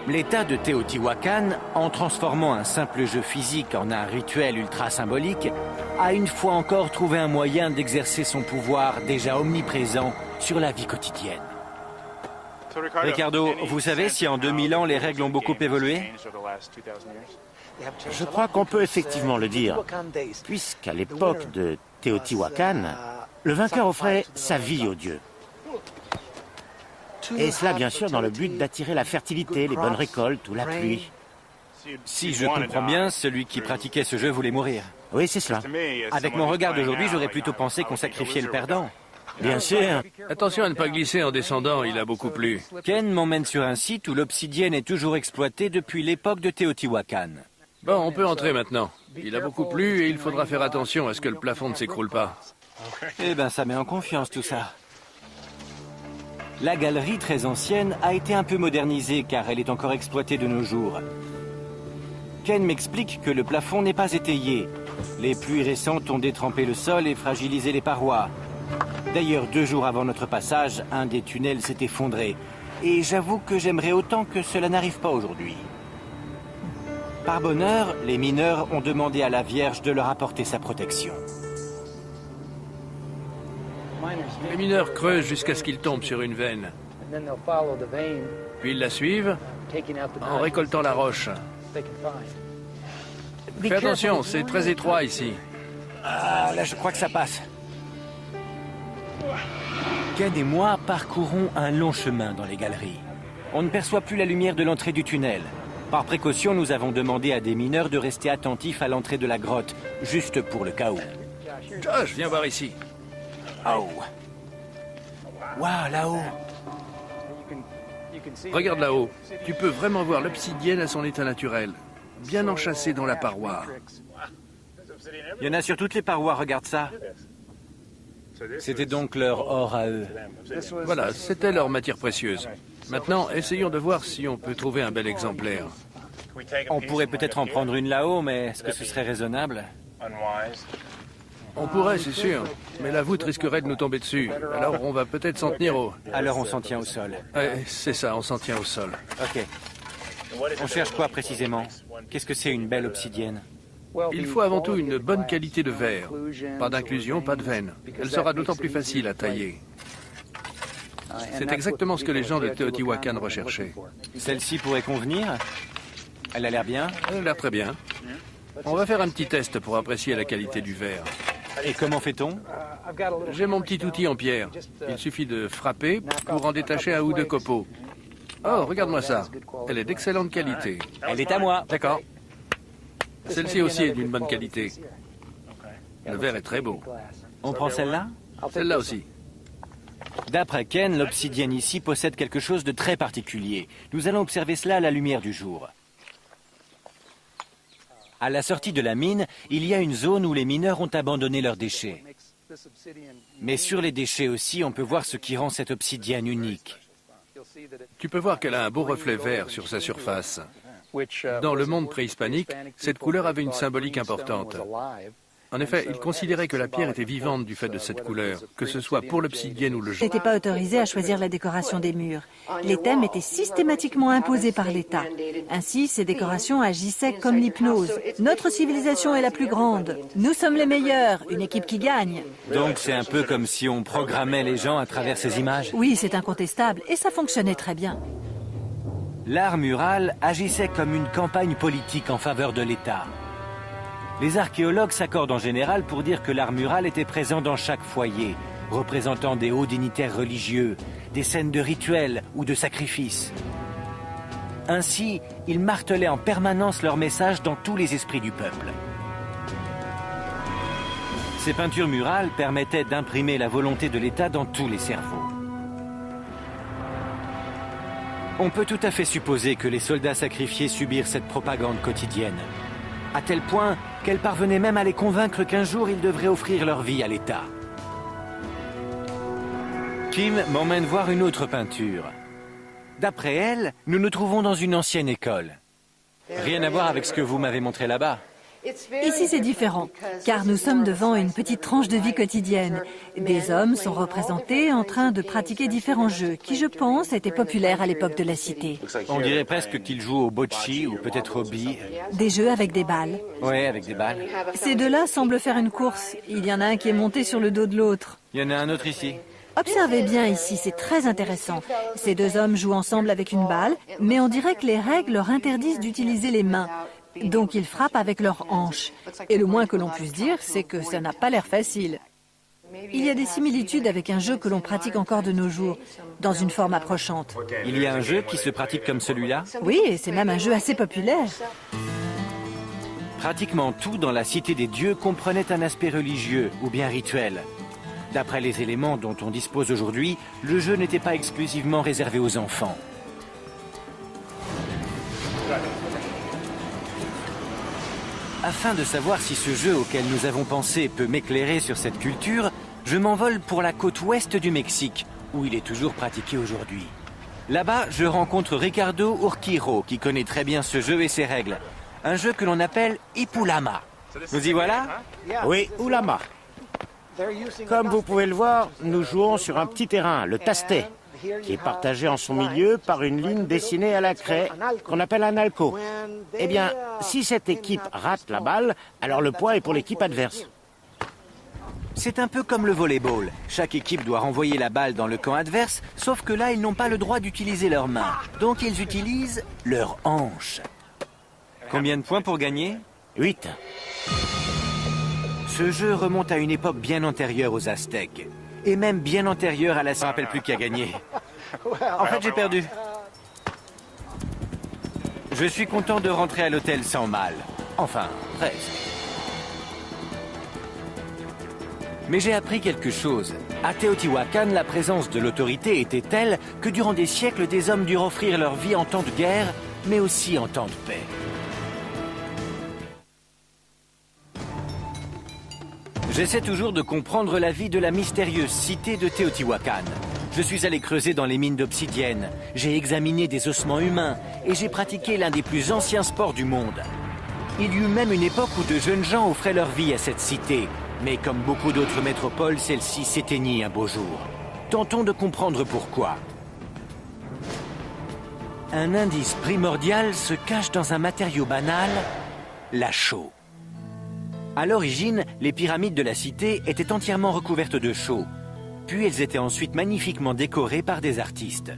L'État de Teotihuacan, en transformant un simple jeu physique en un rituel ultra symbolique, a une fois encore trouvé un moyen d'exercer son pouvoir déjà omniprésent sur la vie quotidienne. Ricardo, vous savez si en 2000 ans les règles ont beaucoup évolué? Je crois qu'on peut effectivement le dire, puisqu'à l'époque de Teotihuacan, le vainqueur offrait sa vie aux dieux. Et cela, bien sûr, dans le but d'attirer la fertilité, les bonnes récoltes ou la pluie. Si je comprends bien, celui qui pratiquait ce jeu voulait mourir. Oui, c'est cela. Avec mon regard d'aujourd'hui, j'aurais plutôt pensé qu'on sacrifiait le perdant. Bien sûr. Attention à ne pas glisser en descendant, il a beaucoup plu. Ken m'emmène sur un site où l'obsidienne est toujours exploitée depuis l'époque de Teotihuacan. Bon, on peut entrer maintenant. Il a beaucoup plu et il faudra faire attention à ce que le plafond ne s'écroule pas. Eh ben, ça met en confiance tout ça. La galerie, très ancienne, a été un peu modernisée car elle est encore exploitée de nos jours. Ken m'explique que le plafond n'est pas étayé. Les pluies récentes ont détrempé le sol et fragilisé les parois. D'ailleurs, 2 jours avant notre passage, un des tunnels s'est effondré. Et j'avoue que j'aimerais autant que cela n'arrive pas aujourd'hui. Par bonheur, les mineurs ont demandé à la Vierge de leur apporter sa protection. Les mineurs creusent jusqu'à ce qu'ils tombent sur une veine. Puis ils la suivent en récoltant la roche. Fais attention, c'est très étroit ici. Ah, là, je crois que ça passe. Ken et moi parcourons un long chemin dans les galeries. On ne perçoit plus la lumière de l'entrée du tunnel. Par précaution, nous avons demandé à des mineurs de rester attentifs à l'entrée de la grotte, juste pour le cas où. Josh, viens voir ici. Oh. Waouh, là-haut. Regarde là-haut. Tu peux vraiment voir l'obsidienne à son état naturel, bien enchâssée dans la paroi. Il y en a sur toutes les parois, regarde ça. C'était donc leur or à eux. Voilà, c'était leur matière précieuse. Maintenant, essayons de voir si on peut trouver un bel exemplaire. On pourrait peut-être en prendre une là-haut, mais est-ce que ce serait raisonnable? On pourrait, c'est sûr, mais la voûte risquerait de nous tomber dessus. Alors on va peut-être s'en tenir au... Alors on s'en tient au sol. Ouais, c'est ça, on s'en tient au sol. Ok. On cherche quoi précisément? Qu'est-ce que c'est une belle obsidienne? Il faut avant tout une bonne qualité de verre. Pas d'inclusion, pas de veine. Elle sera d'autant plus facile à tailler. C'est exactement ce que les gens de Teotihuacan recherchaient. Celle-ci pourrait convenir? Elle a l'air bien? Elle a l'air très bien. On va faire un petit test pour apprécier la qualité du verre. Et comment fait-on? J'ai mon petit outil en pierre. Il suffit de frapper pour en détacher un ou deux copeaux. Oh, regarde-moi ça. Elle est d'excellente qualité. Elle est à moi. D'accord. Celle-ci aussi est d'une bonne qualité. Le verre est très beau. On prend celle-là? Celle-là aussi. D'après Ken, l'obsidienne ici possède quelque chose de très particulier. Nous allons observer cela à la lumière du jour. À la sortie de la mine, il y a une zone où les mineurs ont abandonné leurs déchets. Mais sur les déchets aussi, on peut voir ce qui rend cette obsidienne unique. Tu peux voir qu'elle a un beau reflet vert sur sa surface. Dans le monde préhispanique, cette couleur avait une symbolique importante. En effet, ils considéraient que la pierre était vivante du fait de cette couleur, que ce soit pour l'obsidienne ou le Je jaune. n'étais pas autorisé à choisir la décoration des murs. Les thèmes étaient systématiquement imposés par l'État. Ainsi, ces décorations agissaient comme l'hypnose. Notre civilisation est la plus grande. Nous sommes les meilleurs. Une équipe qui gagne. Donc c'est un peu comme si on programmait les gens à travers ces images. Oui, c'est incontestable. Et ça fonctionnait très bien. L'art mural agissait comme une campagne politique en faveur de l'État. Les archéologues s'accordent en général pour dire que l'art mural était présent dans chaque foyer, représentant des hauts dignitaires religieux, des scènes de rituels ou de sacrifices. Ainsi, ils martelaient en permanence leur message dans tous les esprits du peuple. Ces peintures murales permettaient d'imprimer la volonté de l'État dans tous les cerveaux. On peut tout à fait supposer que les soldats sacrifiés subirent cette propagande quotidienne, à tel point qu'elle parvenait même à les convaincre qu'un jour ils devraient offrir leur vie à l'État. Kim m'emmène voir une autre peinture. D'après elle, nous nous trouvons dans une ancienne école. Rien à voir avec ce que vous m'avez montré là-bas. Ici, c'est différent, car nous sommes devant une petite tranche de vie quotidienne. Des hommes sont représentés en train de pratiquer différents jeux qui, je pense, étaient populaires à l'époque de la cité. On dirait presque qu'ils jouent au bocce ou peut-être au billes. Des jeux avec des balles. Ouais, avec des balles. Ces deux-là semblent faire une course. Il y en a un qui est monté sur le dos de l'autre. Il y en a un autre ici. Observez bien ici, c'est très intéressant. Ces deux hommes jouent ensemble avec une balle, mais on dirait que les règles leur interdisent d'utiliser les mains. Donc ils frappent avec leurs hanches. Et le moins que l'on puisse dire, c'est que ça n'a pas l'air facile. Il y a des similitudes avec un jeu que l'on pratique encore de nos jours, dans une forme approchante. Il y a un jeu qui se pratique comme celui-là? Oui, et c'est même un jeu assez populaire. Pratiquement tout dans la Cité des Dieux comprenait un aspect religieux ou bien rituel. D'après les éléments dont on dispose aujourd'hui, le jeu n'était pas exclusivement réservé aux enfants. Afin de savoir si ce jeu auquel nous avons pensé peut m'éclairer sur cette culture, je m'envole pour la côte ouest du Mexique, où il est toujours pratiqué aujourd'hui. Là-bas, je rencontre Ricardo Urquijo, qui connaît très bien ce jeu et ses règles. Un jeu que l'on appelle Ipulama. Nous y voilà? Oui, Ulama. Comme vous pouvez le voir, nous jouons sur un petit terrain, le tasté, qui est partagé en son milieu par une ligne dessinée à la craie qu'on appelle un alco. Eh bien, si cette équipe rate la balle, alors le point est pour l'équipe adverse. C'est un peu comme le volleyball. Chaque équipe doit renvoyer la balle dans le camp adverse, sauf que là, ils n'ont pas le droit d'utiliser leurs mains. Donc, ils utilisent leurs hanches. Combien de points pour gagner? 8. Ce jeu remonte à une époque bien antérieure aux Aztèques. Et même bien antérieure à la... Je ne me rappelle plus qui a gagné. En fait, j'ai perdu. Je suis content de rentrer à l'hôtel sans mal. Enfin, presque. Mais j'ai appris quelque chose. À Teotihuacan, la présence de l'autorité était telle que durant des siècles, des hommes durent offrir leur vie en temps de guerre, mais aussi en temps de paix. J'essaie toujours de comprendre la vie de la mystérieuse cité de Teotihuacan. Je suis allé creuser dans les mines d'obsidienne, j'ai examiné des ossements humains et j'ai pratiqué l'un des plus anciens sports du monde. Il y eut même une époque où de jeunes gens offraient leur vie à cette cité, mais comme beaucoup d'autres métropoles, celle-ci s'éteignit un beau jour. Tentons de comprendre pourquoi. Un indice primordial se cache dans un matériau banal, la chaux. À l'origine, les pyramides de la cité étaient entièrement recouvertes de chaux. Puis elles étaient ensuite magnifiquement décorées par des artistes.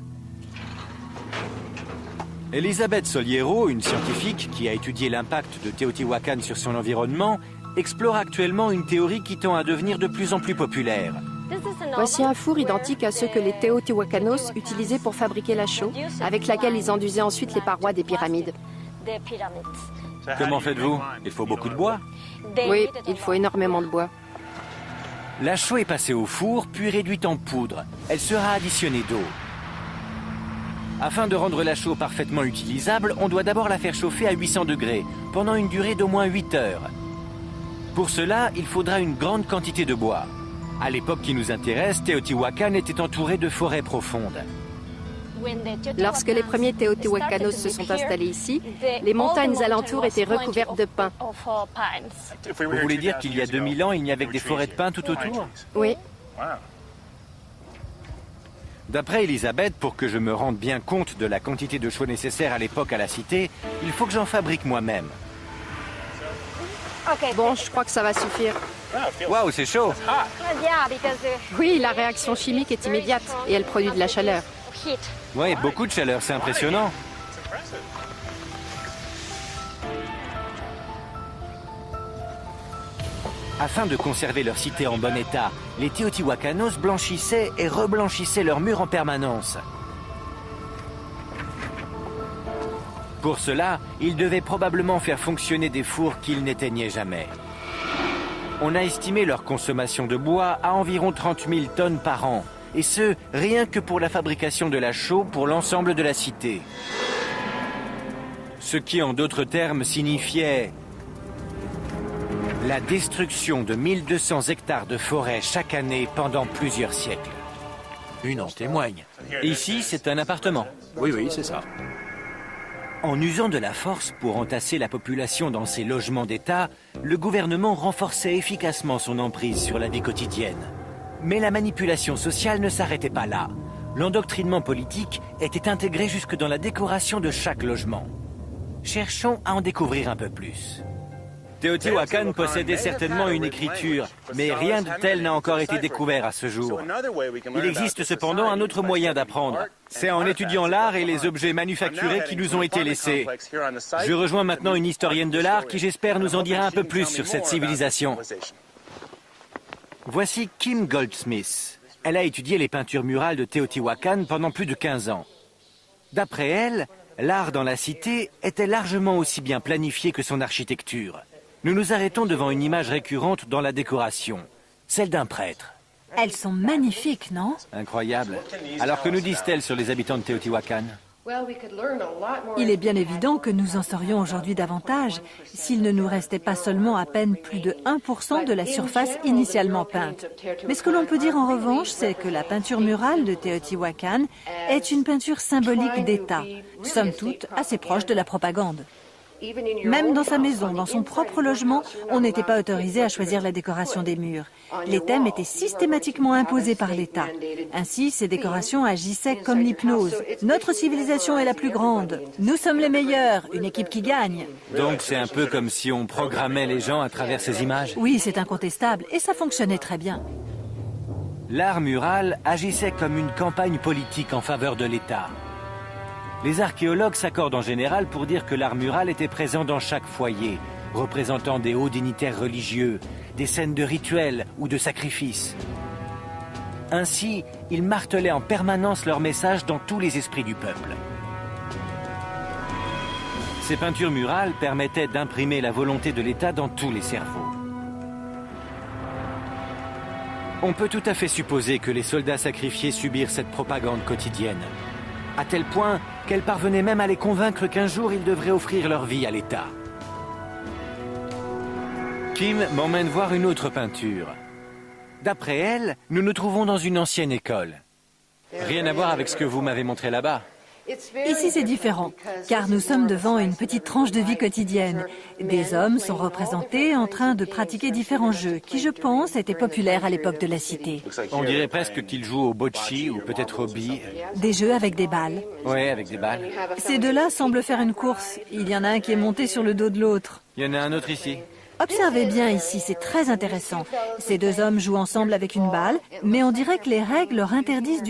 Elisabeth Soliero, une scientifique qui a étudié l'impact de Teotihuacan sur son environnement, explore actuellement une théorie qui tend à devenir de plus en plus populaire. Voici un four identique à ceux que les Teotihuacanos utilisaient pour fabriquer la chaux, avec laquelle ils enduisaient ensuite les parois des pyramides. Comment faites-vous? Il faut beaucoup de bois. Oui, il faut énormément de bois. La chaux est passée au four, puis réduite en poudre. Elle sera additionnée d'eau. Afin de rendre la chaux parfaitement utilisable, on doit d'abord la faire chauffer à 800 degrés, pendant une durée d'au moins 8 heures. Pour cela, il faudra une grande quantité de bois. À l'époque qui nous intéresse, Teotihuacan était entouré de forêts profondes. Lorsque les premiers Teotihuacanos se sont installés ici, les montagnes alentours étaient recouvertes de pins. Vous voulez dire qu'il y a 2000 ans, il n'y avait que des forêts de pins tout autour? Oui. D'après Elisabeth, pour que je me rende bien compte de la quantité de chaux nécessaire à l'époque à la cité, il faut que j'en fabrique moi-même. Bon, je crois que ça va suffire. Waouh, c'est chaud! Oui, la réaction chimique est immédiate et elle produit de la chaleur. Oui, beaucoup de chaleur, c'est impressionnant. Afin de conserver leur cité en bon état, les Teotihuacanos blanchissaient et reblanchissaient leurs murs en permanence. Pour cela, ils devaient probablement faire fonctionner des fours qu'ils n'éteignaient jamais. On a estimé leur consommation de bois à environ 30 000 tonnes par an, et ce, rien que pour la fabrication de la chaux pour l'ensemble de la cité. Ce qui, en d'autres termes, signifiait la destruction de 1200 hectares de forêt chaque année pendant plusieurs siècles. Une en témoigne. Ici, c'est un appartement. Oui, oui, c'est ça. En usant de la force pour entasser la population dans ces logements d'État, le gouvernement renforçait efficacement son emprise sur la vie quotidienne. Mais la manipulation sociale ne s'arrêtait pas là. L'endoctrinement politique était intégré jusque dans la décoration de chaque logement. Cherchons à en découvrir un peu plus. Teotihuacan possédait certainement une écriture, mais rien de tel n'a encore été découvert à ce jour. Il existe cependant un autre moyen d'apprendre. C'est en étudiant l'art et les objets manufacturés qui nous ont été laissés. Je rejoins maintenant une historienne de l'art qui, j'espère, nous en dira un peu plus sur cette civilisation. Voici Kim Goldsmith. Elle a étudié les peintures murales de Teotihuacan pendant plus de 15 ans. D'après elle, l'art dans la cité était largement aussi bien planifié que son architecture. Nous nous arrêtons devant une image récurrente dans la décoration, celle d'un prêtre. Elles sont magnifiques, non? Incroyable. Alors que nous disent-elles sur les habitants de Teotihuacan? Il est bien évident que nous en saurions aujourd'hui davantage s'il ne nous restait pas seulement à peine plus de 1% de la surface initialement peinte. Mais ce que l'on peut dire en revanche, c'est que la peinture murale de Teotihuacan est une peinture symbolique d'État, somme toute assez proche de la propagande. Même dans sa maison, dans son propre logement, on n'était pas autorisé à choisir la décoration des murs. Les thèmes étaient systématiquement imposés par l'État. Ainsi, ces décorations agissaient comme l'hypnose. Notre civilisation est la plus grande. Nous sommes les meilleurs, une équipe qui gagne. Donc c'est un peu comme si on programmait les gens à travers ces images? Oui, c'est incontestable, et ça fonctionnait très bien. L'art mural agissait comme une campagne politique en faveur de l'État. Les archéologues s'accordent en général pour dire que l'art mural était présent dans chaque foyer, représentant des hauts dignitaires religieux, des scènes de rituels ou de sacrifices. Ainsi, ils martelaient en permanence leur message dans tous les esprits du peuple. Ces peintures murales permettaient d'imprimer la volonté de l'État dans tous les cerveaux. On peut tout à fait supposer que les soldats sacrifiés subirent cette propagande quotidienne, à tel point qu'elle parvenait même à les convaincre qu'un jour ils devraient offrir leur vie à l'État. Kim m'emmène voir une autre peinture. D'après elle, nous nous trouvons dans une ancienne école. Rien à voir avec ce que vous m'avez montré là-bas. Ici, c'est différent, car nous sommes devant une petite tranche de vie quotidienne. Des hommes sont représentés en train de pratiquer différents jeux qui, je pense, étaient populaires à l'époque de la cité. On dirait presque qu'ils jouent au bocce ou peut-être au billes. Des jeux avec des balles. Oui, avec des balles. Ces deux-là semblent faire une course. Il y en a un qui est monté sur le dos de l'autre. Il y en a un autre ici. Observez bien ici, c'est très intéressant. Ces deux hommes jouent ensemble avec une balle, mais on dirait que les règles leur interdisent d'utiliser